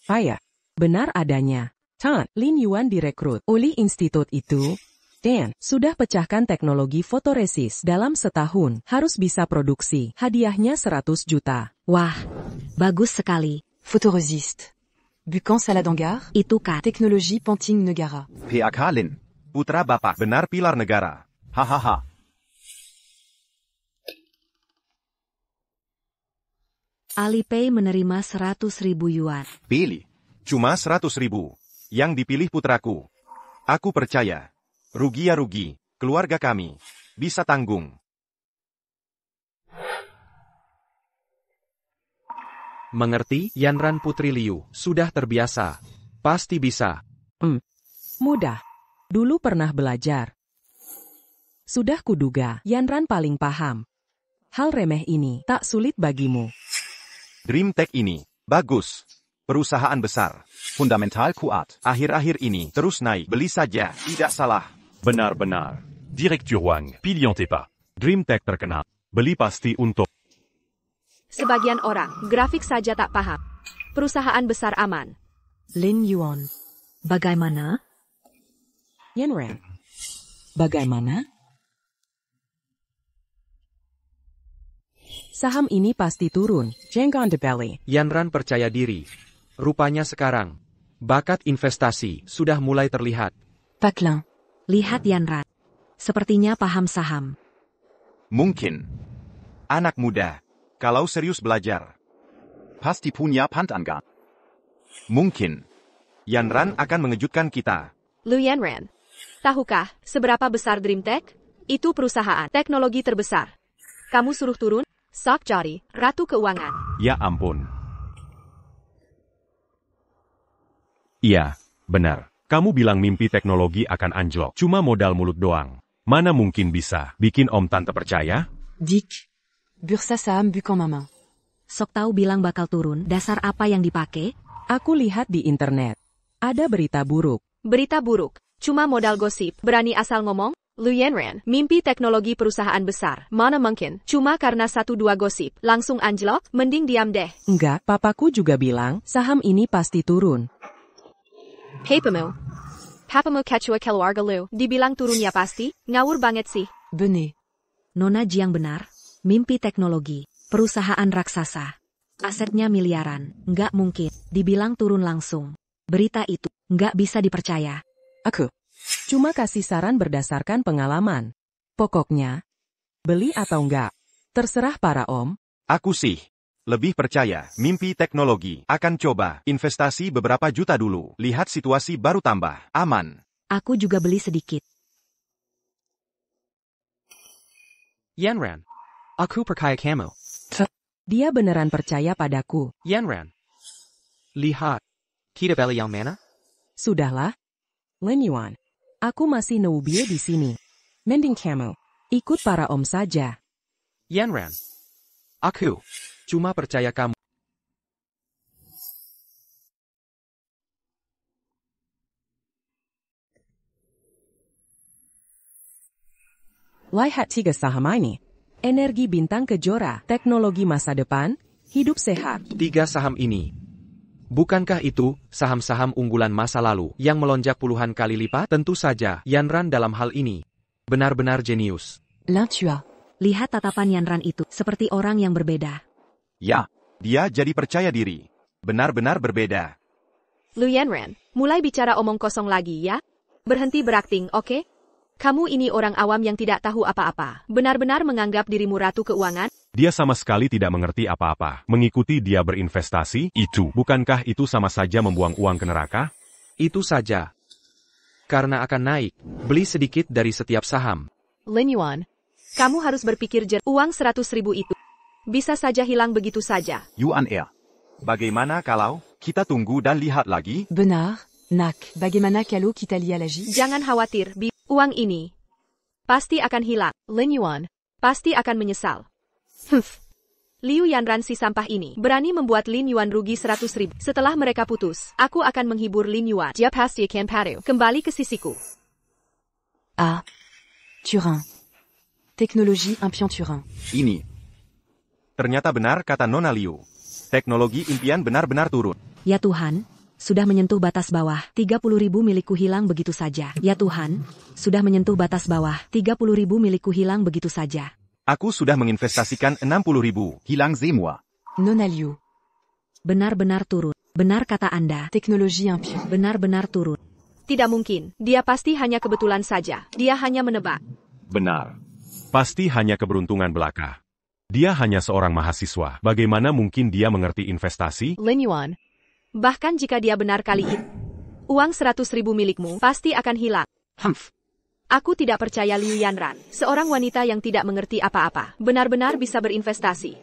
[SPEAKER 4] Saya, benar adanya. Tan, Lin Yuan direkrut oleh institut itu. Dan, sudah pecahkan teknologi fotoresis dalam setahun. Harus bisa produksi. Hadiahnya 100 juta.
[SPEAKER 7] Wah, bagus sekali.
[SPEAKER 4] Photoresist. Bukan salah dengar?
[SPEAKER 7] Itu kan.
[SPEAKER 4] Teknologi Ponting Negara.
[SPEAKER 9] PAK Lin.
[SPEAKER 6] Putra Bapak benar pilar negara.
[SPEAKER 9] Hahaha.
[SPEAKER 7] Alipay menerima 100.000 yuan.
[SPEAKER 9] Pilih.
[SPEAKER 6] Cuma 100.000. Yang dipilih putraku. Aku percaya. Rugi ya rugi. Keluarga kami bisa tanggung.
[SPEAKER 1] Mengerti, Yanran Putri Liu. Sudah terbiasa. Pasti bisa.
[SPEAKER 4] Mudah. Dulu pernah belajar. Sudah kuduga, Yanran paling paham. Hal remeh ini tak sulit bagimu.
[SPEAKER 6] Dreamtech ini bagus. Perusahaan besar.
[SPEAKER 9] Fundamental kuat.
[SPEAKER 6] Akhir-akhir ini terus naik. Beli saja. Tidak salah.
[SPEAKER 5] Benar-benar. Direktur Wang, Piliante pas.
[SPEAKER 2] Dreamtech terkenal. Beli pasti untuk.
[SPEAKER 3] Sebagian orang, grafik saja tak paham. Perusahaan besar aman.
[SPEAKER 4] Lin Yuan.
[SPEAKER 7] Bagaimana?
[SPEAKER 4] Yanran. Bagaimana? Saham ini pasti turun. Jangan dibeli.
[SPEAKER 1] Yanran percaya diri. Rupanya sekarang, bakat investasi sudah mulai terlihat.
[SPEAKER 7] Paklin. Lihat Yanran. Sepertinya paham saham.
[SPEAKER 6] Mungkin. Anak muda, kalau serius belajar.
[SPEAKER 9] Pasti punya pandangan.
[SPEAKER 6] Mungkin. Yanran akan mengejutkan kita.
[SPEAKER 3] Liu Yanran. Tahukah seberapa besar DreamTech? Itu perusahaan teknologi terbesar. Kamu suruh turun? Sok jadi ratu keuangan.
[SPEAKER 2] Ya ampun. Iya, benar. Kamu bilang mimpi teknologi akan anjlok. Cuma modal mulut doang. Mana mungkin bisa bikin Om Tante percaya?
[SPEAKER 10] Dick. Bursa saham bukan mama.
[SPEAKER 7] Sok tahu bilang bakal turun, dasar apa yang dipakai?
[SPEAKER 4] Aku lihat di internet. Ada berita buruk.
[SPEAKER 3] Berita buruk. Cuma modal gosip. Berani asal ngomong? Liu Yanran, mimpi teknologi perusahaan besar. Mana mungkin? Cuma karena 1-2 gosip. Langsung anjlok? Mending diam deh.
[SPEAKER 4] Enggak, papaku juga bilang, saham ini pasti turun.
[SPEAKER 3] Papamu kecua keluarga Liu. Dibilang turun ya pasti? Ngawur banget sih.
[SPEAKER 10] Bener.
[SPEAKER 7] Nona Jiang benar. Mimpi teknologi. Perusahaan raksasa. Asetnya miliaran. Nggak mungkin. Dibilang turun langsung. Berita itu nggak bisa dipercaya.
[SPEAKER 4] Aku cuma kasih saran berdasarkan pengalaman. Pokoknya, beli atau enggak, terserah para om.
[SPEAKER 6] Aku sih lebih percaya mimpi teknologi. Akan coba investasi beberapa juta dulu. Lihat situasi baru tambah aman.
[SPEAKER 7] Aku juga beli sedikit.
[SPEAKER 1] Yanran. Aku percaya kamu.
[SPEAKER 4] Dia beneran percaya padaku.
[SPEAKER 1] Yanran. Lihat. Kita beli yang mana?
[SPEAKER 4] Sudahlah. Lin Yuan. Aku masih newbie di sini. Mending kamu ikut para om saja.
[SPEAKER 1] Yanran. Aku cuma percaya kamu.
[SPEAKER 4] Lihat 3 saham ini. Energi bintang kejora, teknologi masa depan, hidup sehat.
[SPEAKER 1] 3 saham ini. Bukankah itu saham-saham unggulan masa lalu yang melonjak puluhan kali lipat? Tentu saja, Yanran dalam hal ini benar-benar jenius.
[SPEAKER 10] L'intua.
[SPEAKER 7] Lihat tatapan Yanran itu, seperti orang yang berbeda.
[SPEAKER 6] Ya, dia jadi percaya diri. Benar-benar berbeda.
[SPEAKER 3] Liu Yanran, mulai bicara omong kosong lagi ya. Berhenti berakting, oke? Kamu ini orang awam yang tidak tahu apa-apa. Benar-benar menganggap dirimu ratu keuangan?
[SPEAKER 2] Dia sama sekali tidak mengerti apa-apa. Mengikuti dia berinvestasi, itu. Bukankah itu sama saja membuang uang ke neraka?
[SPEAKER 1] Itu saja. Karena akan naik, beli sedikit dari setiap saham.
[SPEAKER 3] Lin Yuan, kamu harus berpikir uang 100.000 itu bisa saja hilang begitu saja.
[SPEAKER 9] Yuan Air.
[SPEAKER 6] Bagaimana kalau kita tunggu dan lihat lagi?
[SPEAKER 10] Benar. Nak. Bagaimana kalau kita lihat lagi?
[SPEAKER 3] Jangan khawatir, uang ini pasti akan hilang. Lin Yuan pasti akan menyesal. Liu Yanran si sampah ini berani membuat Lin Yuan rugi 100.000. Setelah mereka putus, aku akan menghibur Lin Yuan. Dia pasti akan padu kembali ke sisiku.
[SPEAKER 10] Ah. Turin. Teknologi impian Turin.
[SPEAKER 6] Ini. Ternyata benar kata Nona Liu. Teknologi impian benar-benar turun.
[SPEAKER 7] Ya Tuhan, sudah menyentuh batas bawah. 30.000 milikku hilang begitu saja. Ya Tuhan, sudah menyentuh batas bawah. 30.000 milikku hilang begitu saja.
[SPEAKER 6] Aku sudah menginvestasikan 60.000.
[SPEAKER 9] Hilang semua.
[SPEAKER 10] Nona Liu.
[SPEAKER 7] Benar-benar turun. Benar kata Anda.
[SPEAKER 10] Teknologi impian.
[SPEAKER 7] Benar-benar turun.
[SPEAKER 3] Tidak mungkin. Dia pasti hanya kebetulan saja. Dia hanya menebak.
[SPEAKER 2] Benar. Pasti hanya keberuntungan belaka. Dia hanya seorang mahasiswa. Bagaimana mungkin dia mengerti investasi?
[SPEAKER 3] Lin Yuan. Bahkan jika dia benar kali ini, uang 100.000 milikmu pasti akan hilang. Aku tidak percaya Liu Yanran, seorang wanita yang tidak mengerti apa-apa, benar-benar bisa berinvestasi.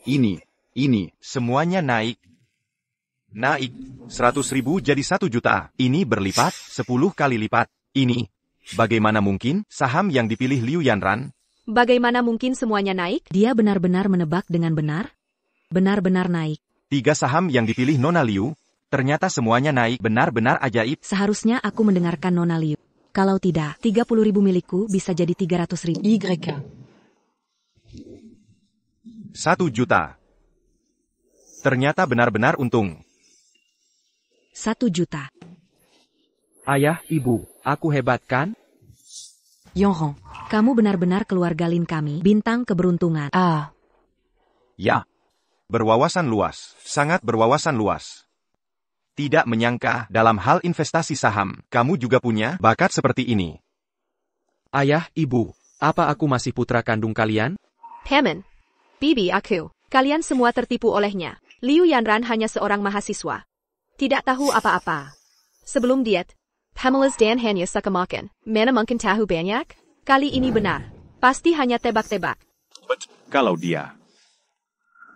[SPEAKER 6] Ini, semuanya naik. Naik, 100.000 jadi 1 juta. Ini berlipat, 10 kali lipat. Ini. Bagaimana mungkin saham yang dipilih Liu Yanran?
[SPEAKER 3] Bagaimana mungkin semuanya naik?
[SPEAKER 7] Dia benar-benar menebak dengan benar? Benar-benar naik.
[SPEAKER 6] 3 saham yang dipilih Nona Liu, ternyata semuanya naik, benar-benar ajaib.
[SPEAKER 7] Seharusnya aku mendengarkan Nona Liu. Kalau tidak, 30.000 milikku bisa jadi 300.000.
[SPEAKER 10] YK.
[SPEAKER 6] 1 juta. Ternyata benar-benar untung.
[SPEAKER 7] 1 juta.
[SPEAKER 1] Ayah, ibu, aku hebat kan?
[SPEAKER 10] Yanran.
[SPEAKER 7] Kamu benar-benar keluarga Lin kami, bintang keberuntungan.
[SPEAKER 10] Ah.
[SPEAKER 9] Ja.
[SPEAKER 6] Berwawasan luas, sangat berwawasan luas. Tidak menyangka, dalam hal investasi saham, kamu juga punya bakat seperti ini.
[SPEAKER 1] Ayah, ibu, apa aku masih putra kandung kalian?
[SPEAKER 3] Paman. Bibi aku. Kalian semua tertipu olehnya. Liu Yanran hanya seorang mahasiswa. Tidak tahu apa-apa. Sebelum diet, Pamela's dan hanya suka makan. Mana mungkin tahu banyak? Kali ini benar. Pasti hanya tebak-tebak.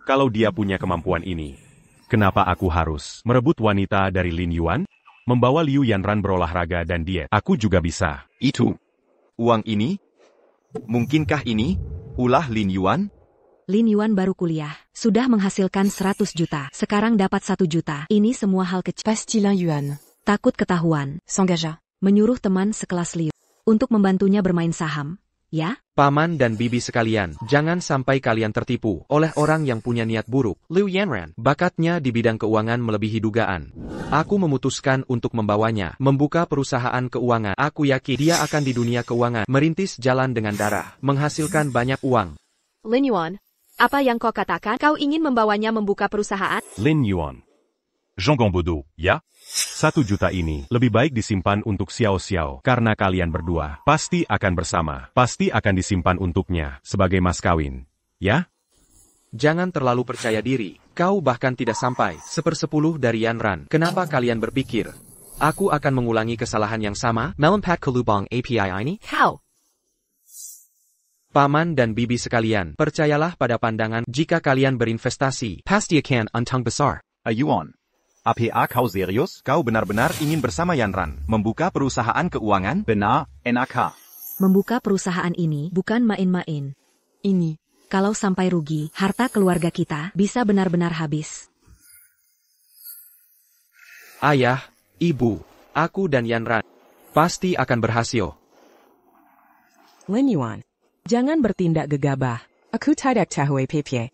[SPEAKER 2] Kalau dia punya kemampuan ini, kenapa aku harus merebut wanita dari Lin Yuan? Membawa Liu Yanran berolahraga dan diet, aku juga bisa.
[SPEAKER 6] Itu. Uang ini? Mungkinkah ini? Ulah Lin Yuan?
[SPEAKER 7] Lin Yuan baru kuliah, sudah menghasilkan 100 juta, sekarang dapat 1 juta. Ini semua hal kecil.
[SPEAKER 10] Pasti Lin Yuan.
[SPEAKER 7] Takut ketahuan.
[SPEAKER 10] S'engagea.
[SPEAKER 7] Menyuruh teman sekelas Liu untuk membantunya bermain saham. Ya?
[SPEAKER 1] Paman dan bibi sekalian, jangan sampai kalian tertipu oleh orang yang punya niat buruk. Liu Yanran, bakatnya di bidang keuangan melebihi dugaan. Aku memutuskan untuk membawanya, membuka perusahaan keuangan. Aku yakin dia akan di dunia keuangan, merintis jalan dengan darah, menghasilkan banyak uang.
[SPEAKER 3] Lin Yuan, apa yang kau katakan? Kau ingin membawanya membuka perusahaan?
[SPEAKER 2] Lin Yuan.
[SPEAKER 5] Jean Gambodo, ya?
[SPEAKER 2] 1 juta ini lebih baik disimpan untuk Xiao Xiao, karena kalian berdua pasti akan bersama, pasti akan disimpan untuknya sebagai mas kawin. Ya?
[SPEAKER 1] Jangan terlalu percaya diri, kau bahkan tidak sampai 1/10 dari Yanran. Kenapa kalian berpikir aku akan mengulangi kesalahan yang sama? Melempat ke lubang API ini?
[SPEAKER 3] Kau.
[SPEAKER 1] Paman dan bibi sekalian, percayalah pada pandangan jika kalian berinvestasi, pasti akan untung besar.
[SPEAKER 9] Yuan. APA kau serius?
[SPEAKER 6] Kau benar-benar ingin bersama Yanran, membuka perusahaan keuangan?
[SPEAKER 9] Benar, NAK.
[SPEAKER 7] Membuka perusahaan ini bukan main-main.
[SPEAKER 10] Ini.
[SPEAKER 7] Kalau sampai rugi, harta keluarga kita bisa benar-benar habis.
[SPEAKER 1] Ayah, ibu, aku dan Yanran pasti akan berhasil.
[SPEAKER 4] Lin Yuan, jangan bertindak gegabah. Aku tidak tahu apa-apa.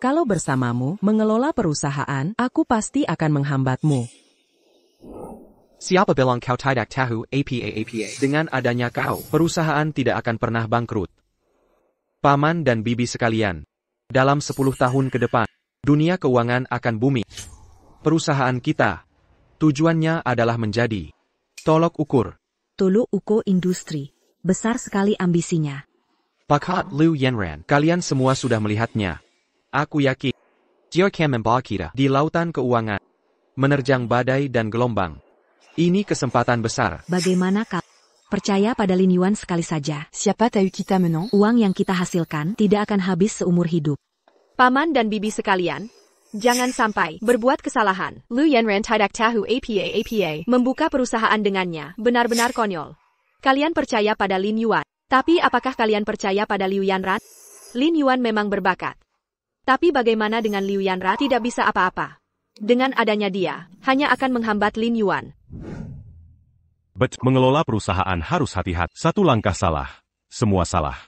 [SPEAKER 4] Kalau bersamamu mengelola perusahaan, aku pasti akan menghambatmu.
[SPEAKER 1] Siapa bilang kau tidak tahu APA? Dengan adanya kau, perusahaan tidak akan pernah bangkrut. Paman dan bibi sekalian, dalam 10 tahun ke depan, dunia keuangan akan booming. Perusahaan kita, tujuannya adalah menjadi tolok ukur.
[SPEAKER 7] Tolok ukur industri. Besar sekali ambisinya.
[SPEAKER 1] Pakat Liu Yanran, kalian semua sudah melihatnya. Aku yakin, dia akan membawa kita di lautan keuangan, menerjang badai dan gelombang. Ini kesempatan besar.
[SPEAKER 7] Bagaimana kau percaya pada Lin Yuan sekali saja?
[SPEAKER 10] Siapa tahu kita menang?
[SPEAKER 7] Uang yang kita hasilkan tidak akan habis seumur hidup.
[SPEAKER 3] Paman dan bibi sekalian, jangan sampai berbuat kesalahan. Liu Yanran tidak tahu APA. Membuka perusahaan dengannya benar-benar konyol. Kalian percaya pada Lin Yuan, tapi apakah kalian percaya pada Liu Yanran? Lin Yuan memang berbakat. Tapi bagaimana dengan Liu Yanran? Tidak bisa apa-apa. Dengan adanya dia, hanya akan menghambat Lin Yuan.
[SPEAKER 2] Mengelola perusahaan harus hati-hati. Satu langkah salah, semua salah.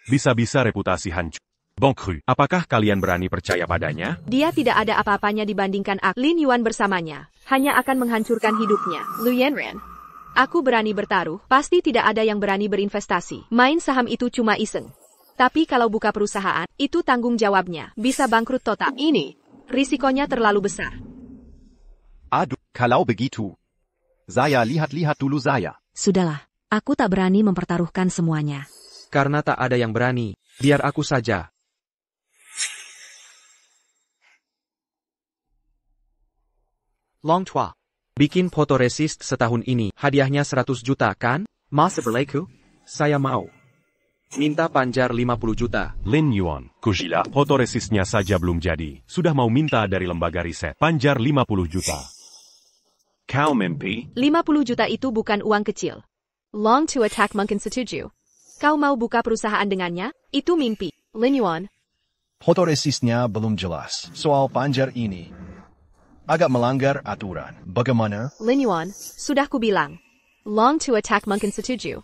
[SPEAKER 2] Bisa-bisa reputasi hancur. Bangkrut. Apakah kalian berani percaya padanya?
[SPEAKER 3] Dia tidak ada apa-apanya dibandingkan aku. Lin Yuan bersamanya, hanya akan menghancurkan hidupnya. Liu Yanran, aku berani bertaruh, pasti tidak ada yang berani berinvestasi. Main saham itu cuma iseng. Tapi kalau buka perusahaan, itu tanggung jawabnya. Bisa bangkrut total. Ini, risikonya terlalu besar.
[SPEAKER 9] Aduh, kalau begitu. Saya lihat-lihat dulu saya.
[SPEAKER 7] Sudahlah, aku tak berani mempertaruhkan semuanya.
[SPEAKER 1] Karena tak ada yang berani, biar aku saja. Long Chua, bikin fotoresist setahun ini, hadiahnya 100 juta kan? Masa berlaku? Saya mau. Minta panjar 50 juta.
[SPEAKER 2] Lin Yuan, Kujila, fotoresistnya saja belum jadi. Sudah mau minta dari lembaga riset. Panjar 50 juta.
[SPEAKER 5] Kau mimpi?
[SPEAKER 3] 50 juta itu bukan uang kecil. Long to attack mungkin setuju. Kau mau buka perusahaan dengannya? Itu mimpi. Lin Yuan.
[SPEAKER 8] Fotoresistnya belum jelas. Soal panjar ini agak melanggar aturan. Bagaimana?
[SPEAKER 3] Lin Yuan, sudah kubilang. Long to attack mungkin setuju.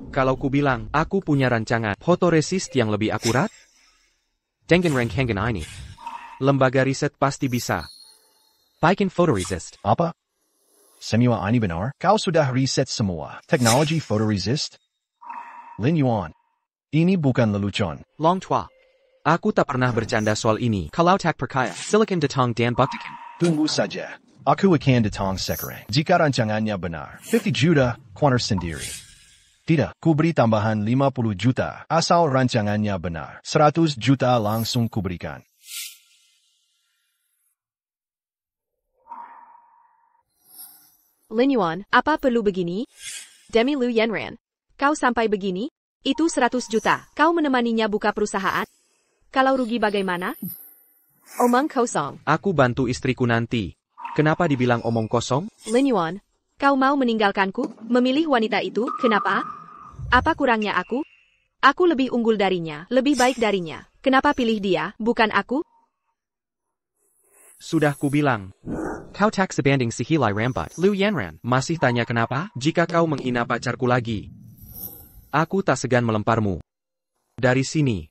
[SPEAKER 1] Kalau ku bilang, aku punya rancangan fotoresist yang lebih akurat? Dengan rangkangan ini, lembaga riset pasti bisa. Bikin photoresist.
[SPEAKER 8] Apa? Semua ini benar? Kau sudah riset semua teknologi photoresist? Lin Yuan. Ini bukan lelucon.
[SPEAKER 1] Long Tua. Aku tak pernah bercanda soal ini. Kalau tak percaya, silakan datang dan buktikan.
[SPEAKER 8] Tunggu saja. Aku akan datang sekarang. Jika rancangannya benar, 50 juta, corner sendiri. Tidak, ku beri tambahan 50 juta. Asal rancangannya benar, 100 juta langsung kuberikan.
[SPEAKER 3] Lin Yuan, apa perlu begini? Demi Liu Yanran. Kau sampai begini? Itu 100 juta. Kau menemaninya buka perusahaan? Kalau rugi bagaimana? Omong kosong.
[SPEAKER 1] Aku bantu istriku nanti. Kenapa dibilang omong kosong?
[SPEAKER 3] Lin Yuan, kau mau meninggalkanku? Memilih wanita itu? Kenapa? Apa kurangnya aku? Aku lebih unggul darinya, lebih baik darinya. Kenapa pilih dia, bukan aku?
[SPEAKER 1] Sudah kubilang. Kau tak sebanding si Hilai Rambat. Liu Yanran, masih tanya kenapa? Jika kau menghina pacarku lagi, aku tak segan melemparmu. Dari sini.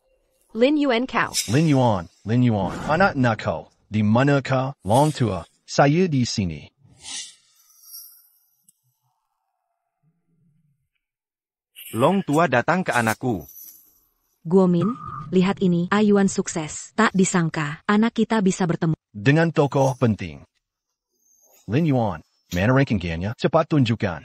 [SPEAKER 3] Lin Yuan kau.
[SPEAKER 8] Lin Yuan, anak nakal. Di mana kau? Long Tua. Saya di sini.
[SPEAKER 6] Long Tua datang ke anakku.
[SPEAKER 7] Guomin, lihat ini, Ayuan sukses. Tak disangka, anak kita bisa bertemu.
[SPEAKER 8] Dengan tokoh penting. Lin Yuan, mana rankingannya? Cepat tunjukkan.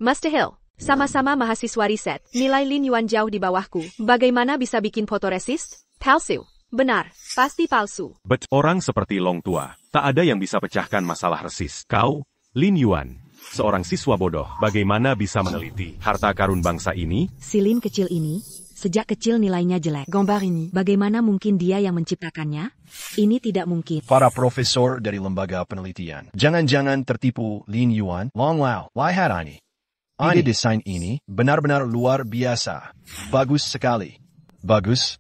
[SPEAKER 3] Mustahil. Sama-sama mahasiswa riset, nilai Lin Yuan jauh di bawahku. Bagaimana bisa bikin fotoresist? Palsu. Benar, pasti palsu.
[SPEAKER 2] But orang seperti Long Tua, tak ada yang bisa pecahkan masalah resist. Kau, Lin Yuan, seorang siswa bodoh, bagaimana bisa meneliti harta karun bangsa ini?
[SPEAKER 7] Si Lin kecil ini, sejak kecil nilainya jelek.
[SPEAKER 10] Gambar ini.
[SPEAKER 7] Bagaimana mungkin dia yang menciptakannya? Ini tidak mungkin.
[SPEAKER 8] Para profesor dari lembaga penelitian. Jangan-jangan tertipu Lin Yuan. Long Lao, lihat ini. Ide desain ini benar-benar luar biasa. Bagus sekali. Bagus.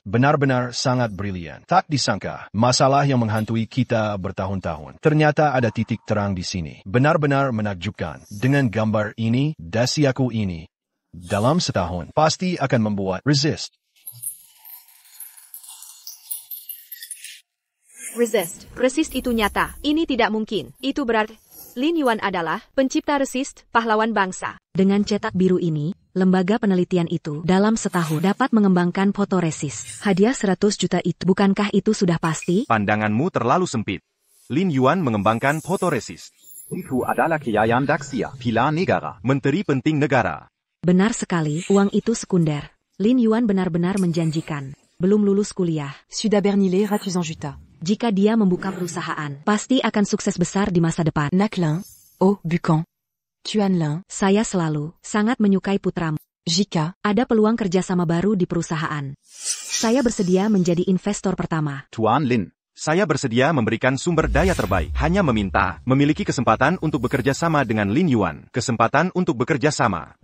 [SPEAKER 8] Benar-benar sangat brilian. Tak disangka, masalah yang menghantui kita bertahun-tahun. Ternyata ada titik terang di sini. Benar-benar menakjubkan. Dengan gambar ini, dasi aku ini, dalam setahun, pasti akan membuat resist.
[SPEAKER 3] Resist itu nyata. Ini tidak mungkin. Itu berarti Lin Yuan adalah pencipta resist, pahlawan bangsa.
[SPEAKER 7] Dengan cetak biru ini, lembaga penelitian itu dalam setahun dapat mengembangkan fotoresist. Hadiah 100 juta itu, bukankah itu sudah pasti?
[SPEAKER 6] Pandanganmu terlalu sempit. Lin Yuan mengembangkan fotoresist.
[SPEAKER 9] Itu adalah Yayan Daxia, pilar negara.
[SPEAKER 6] Menteri penting negara.
[SPEAKER 7] Benar sekali, uang itu sekunder. Lin Yuan benar-benar menjanjikan. Belum lulus kuliah.
[SPEAKER 10] Suda Bernile Ratuzan Juta.
[SPEAKER 7] Jika dia membuka perusahaan, pasti akan sukses besar di masa depan.
[SPEAKER 10] Naklin. Oh, Bucan. Tuanlin.
[SPEAKER 7] Saya selalu sangat menyukai putramu.
[SPEAKER 10] Jika.
[SPEAKER 7] Ada peluang kerjasama baru di perusahaan. Saya bersedia menjadi investor pertama.
[SPEAKER 9] Tuan Lin.
[SPEAKER 6] Saya bersedia memberikan sumber daya terbaik. Hanya meminta, memiliki kesempatan untuk bekerja sama dengan Lin Yuan. Kesempatan untuk bekerja sama.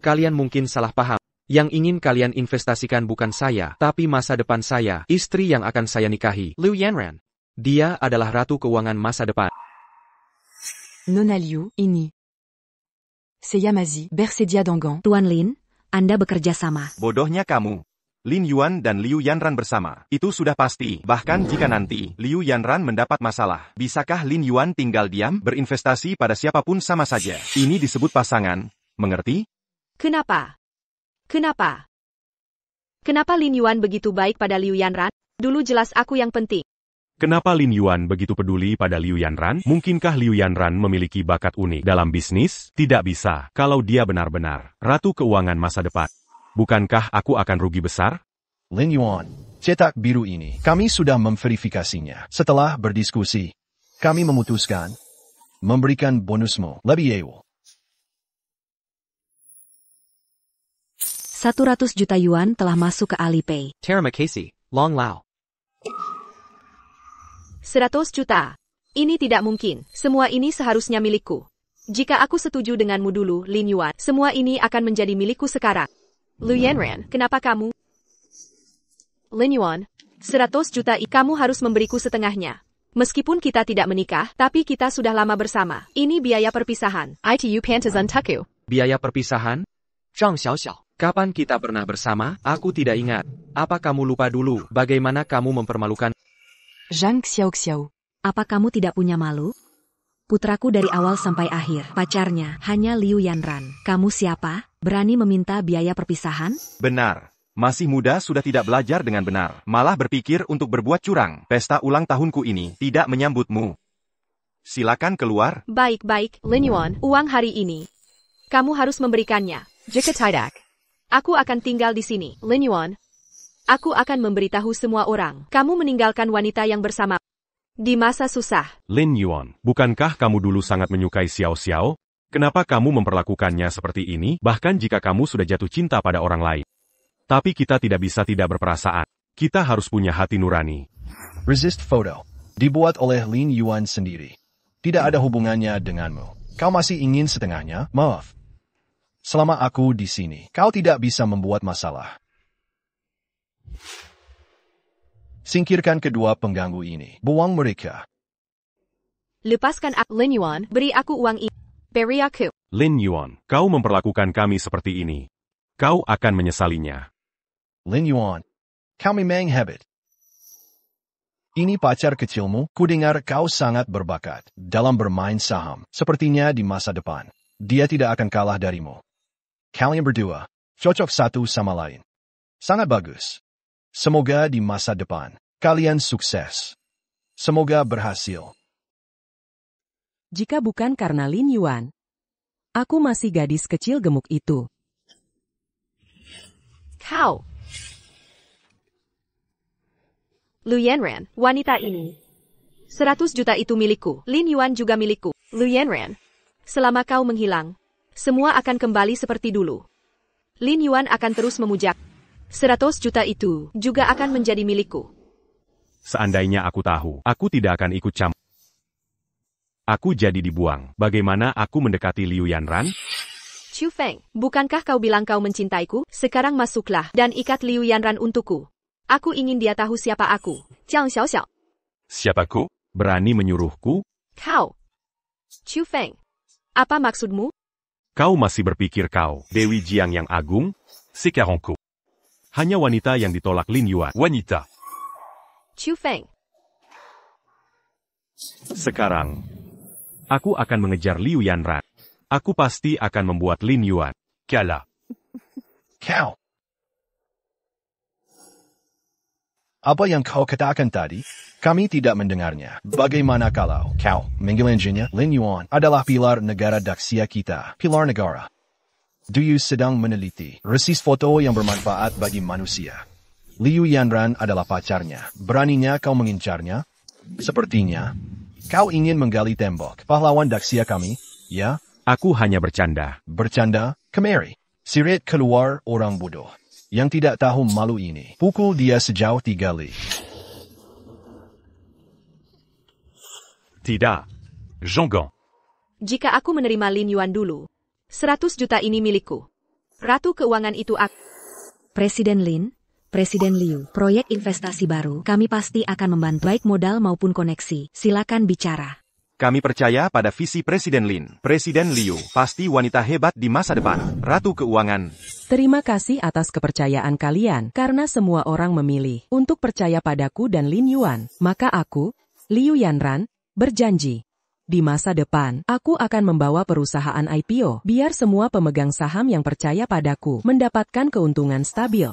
[SPEAKER 1] Kalian mungkin salah paham. Yang ingin kalian investasikan bukan saya, tapi masa depan saya, istri yang akan saya nikahi, Liu Yanran. Dia adalah ratu keuangan masa depan.
[SPEAKER 10] Nona Liu, ini. Seyamazi, Bersedia Dangan.
[SPEAKER 7] Tuan Lin, Anda bekerja sama.
[SPEAKER 6] Bodohnya kamu. Lin Yuan dan Liu Yanran bersama. Itu sudah pasti. Bahkan jika nanti Liu Yanran mendapat masalah, bisakah Lin Yuan tinggal diam, berinvestasi pada siapapun sama saja? Ini disebut pasangan. Mengerti?
[SPEAKER 3] Kenapa? Kenapa Lin Yuan begitu baik pada Liu Yanran? Dulu jelas aku yang penting.
[SPEAKER 2] Kenapa Lin Yuan begitu peduli pada Liu Yanran? Mungkinkah Liu Yanran memiliki bakat unik dalam bisnis? Tidak bisa, kalau dia benar-benar ratu keuangan masa depan. Bukankah aku akan rugi besar?
[SPEAKER 8] Lin Yuan, cetak biru ini, kami sudah memverifikasinya. Setelah berdiskusi, kami memutuskan memberikan bonusmu lebih ewel.
[SPEAKER 7] 100 juta yuan telah masuk ke Alipay.
[SPEAKER 1] Terima kasih, Long Lao.
[SPEAKER 3] 100 juta. Ini tidak mungkin. Semua ini seharusnya milikku. Jika aku setuju denganmu dulu, Lin Yuan, semua ini akan menjadi milikku sekarang. Liu Yanran, kenapa kamu? Lin Yuan, 100 juta kamu harus memberiku setengahnya. Meskipun kita tidak menikah, tapi kita sudah lama bersama. Ini biaya perpisahan. ITU Pantas Untuku.
[SPEAKER 1] Biaya perpisahan? Zhang Xiaoxiao, Kapan kita pernah bersama? Aku tidak ingat. Apa kamu lupa dulu bagaimana kamu mempermalukan?
[SPEAKER 10] Zhang Xiaoxiao.
[SPEAKER 7] Apa kamu tidak punya malu? Putraku dari awal sampai akhir, pacarnya hanya Liu Yanran. Kamu siapa? Berani meminta biaya perpisahan?
[SPEAKER 6] Benar. Masih muda sudah tidak belajar dengan benar. Malah berpikir untuk berbuat curang. Pesta ulang tahunku ini tidak menyambutmu. Silakan keluar.
[SPEAKER 3] Baik-baik, Lin Yuan, uang hari ini. Kamu harus memberikannya. Jika tidak, aku akan tinggal di sini, Lin Yuan. Aku akan memberitahu semua orang. Kamu meninggalkan wanita yang bersama di masa susah.
[SPEAKER 2] Lin Yuan, bukankah kamu dulu sangat menyukai Xiao Xiao? Kenapa kamu memperlakukannya seperti ini, bahkan jika kamu sudah jatuh cinta pada orang lain? Tapi kita tidak bisa tidak berperasaan. Kita harus punya hati nurani.
[SPEAKER 8] Resist foto. Dibuat oleh Lin Yuan sendiri. Tidak ada hubungannya denganmu. Kau masih ingin setengahnya? Maaf. Selama aku di sini, kau tidak bisa membuat masalah. Singkirkan kedua pengganggu ini. Buang mereka.
[SPEAKER 3] Lepaskan aku, Lin Yuan. Beri aku uang ini. Beri aku.
[SPEAKER 2] Lin Yuan, kau memperlakukan kami seperti ini. Kau akan menyesalinya.
[SPEAKER 8] Lin Yuan, kau memang hebat. Ini pacar kecilmu, kudengar kau sangat berbakat dalam bermain saham. Sepertinya di masa depan, dia tidak akan kalah darimu. Kalian berdua, cocok satu sama lain. Sangat bagus. Semoga di masa depan, kalian sukses. Semoga berhasil.
[SPEAKER 4] Jika bukan karena Lin Yuan, aku masih gadis kecil gemuk itu.
[SPEAKER 3] Kau. Liu Yanran, wanita ini. 100 juta itu milikku. Lin Yuan juga milikku. Liu Yanran. Selama kau menghilang, semua akan kembali seperti dulu. Lin Yuan akan terus memujak. 100 juta itu juga akan menjadi milikku.
[SPEAKER 2] Seandainya aku tahu, aku tidak akan ikut campur. Aku jadi dibuang. Bagaimana aku mendekati Liu Yanran?
[SPEAKER 3] Chu Feng, bukankah kau bilang kau mencintaiku? Sekarang masuklah dan ikat Liu Yanran untukku. Aku ingin dia tahu siapa aku. Jiang Xiaoxiao.
[SPEAKER 5] Siapaku?
[SPEAKER 2] Berani menyuruhku?
[SPEAKER 3] Kau. Chu Feng. Apa maksudmu?
[SPEAKER 2] Kau masih berpikir kau, Dewi Jiang yang agung?
[SPEAKER 5] Sekarangku.
[SPEAKER 2] Hanya wanita yang ditolak Lin Yuan.
[SPEAKER 5] Wanita.
[SPEAKER 3] Chu Feng.
[SPEAKER 2] Sekarang, aku akan mengejar Liu Yanran. Aku pasti akan membuat Lin Yuan
[SPEAKER 5] Kalah.
[SPEAKER 8] Kau. Apa yang kau katakan tadi? Kami tidak mendengarnya. Bagaimana kalau kau menggilangnya? Lin Yuan adalah pilar negara Daxia kita. Pilar negara. Do you sedang meneliti resis foto yang bermanfaat bagi manusia? Liu Yanran adalah pacarnya. Beraninya kau mengincarnya? Sepertinya, kau ingin menggali tembok. Pahlawan Daxia kami, ya?
[SPEAKER 2] Aku hanya bercanda.
[SPEAKER 8] Bercanda? Kemari. Sirit keluar orang bodoh. Yang tidak tahu malu ini. Pukul dia sejauh 3 li.
[SPEAKER 5] Tidak. Jongan.
[SPEAKER 3] Jika aku menerima Lin Yuan dulu, 100 juta ini milikku. Ratu keuangan itu aku.
[SPEAKER 7] Presiden Lin, Presiden Liu, proyek investasi baru, kami pasti akan membantu baik modal maupun koneksi. Silakan bicara.
[SPEAKER 6] Kami percaya pada visi Presiden Lin. Presiden Liu pasti wanita hebat di masa depan. Ratu keuangan.
[SPEAKER 4] Terima kasih atas kepercayaan kalian, karena semua orang memilih untuk percaya padaku dan Lin Yuan. Maka aku, Liu Yanran, berjanji. Di masa depan, aku akan membawa perusahaan IPO, biar semua pemegang saham yang percaya padaku mendapatkan keuntungan stabil.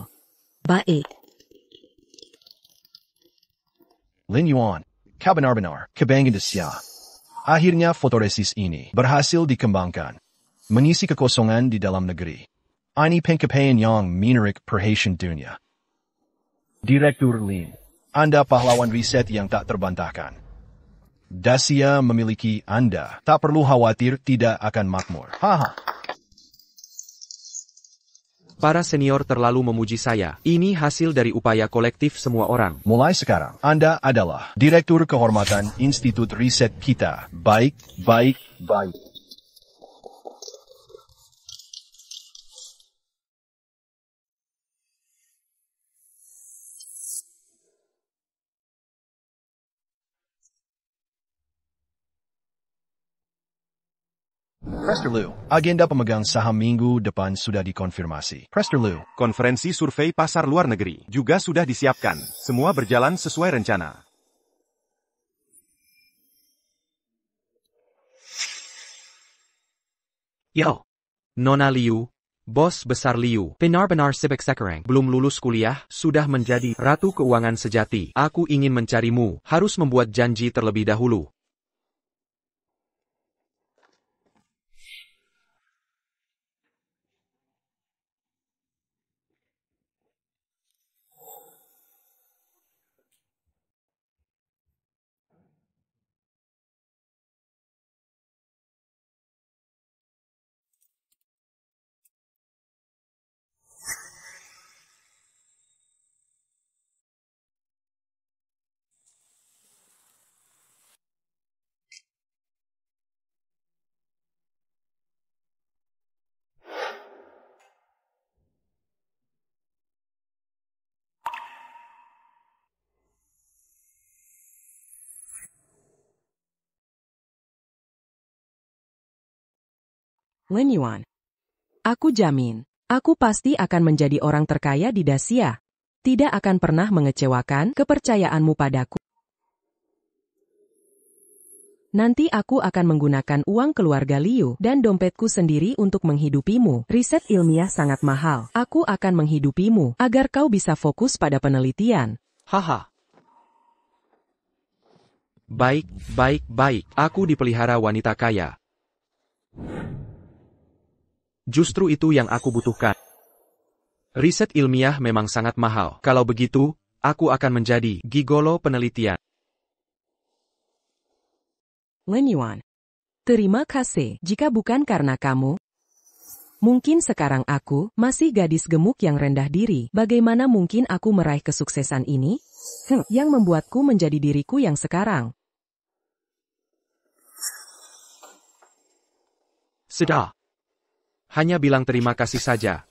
[SPEAKER 7] Baik.
[SPEAKER 8] Lin Yuan, kau benar-benar kebanggaan Daxia. Akhirnya fotoresis ini berhasil dikembangkan, mengisi kekosongan di dalam negeri. Ini pencapaian yang menarik perhatian dunia. Direktur Lin, Anda pahlawan riset yang tak terbantahkan. Daxia memiliki Anda, tak perlu khawatir tidak akan makmur. Haha.
[SPEAKER 1] Para senior terlalu memuji saya. Ini hasil dari upaya kolektif semua orang.
[SPEAKER 8] Mulai sekarang, Anda adalah Direktur Kehormatan Institut Riset kita. Baik, baik, baik. Prester Lu, agenda pemegang saham minggu depan sudah dikonfirmasi. Prester Lu,
[SPEAKER 6] Konferensi survei pasar luar negeri juga sudah disiapkan. Semua berjalan sesuai rencana.
[SPEAKER 1] Yo. Nona Liu, bos besar Liu, benar-benar sibuk sekarang. Belum lulus kuliah, sudah menjadi ratu keuangan sejati. Aku ingin mencarimu, harus membuat janji terlebih dahulu.
[SPEAKER 4] Lin Yuan. Aku jamin, aku pasti akan menjadi orang terkaya di Dacia. Tidak akan pernah mengecewakan kepercayaanmu padaku. Nanti aku akan menggunakan uang keluarga Liu dan dompetku sendiri untuk menghidupimu. Riset ilmiah sangat mahal. Aku akan menghidupimu agar kau bisa fokus pada penelitian.
[SPEAKER 1] Haha. Baik. Aku dipelihara wanita kaya. Justru itu yang aku butuhkan. Riset ilmiah memang sangat mahal. Kalau begitu, aku akan menjadi gigolo penelitian.
[SPEAKER 4] Lin Yuan. Terima kasih. Jika bukan karena kamu, mungkin sekarang aku masih gadis gemuk yang rendah diri. Bagaimana mungkin aku meraih kesuksesan ini? Yang membuatku menjadi diriku yang sekarang.
[SPEAKER 1] Sudah. Hanya bilang terima kasih saja.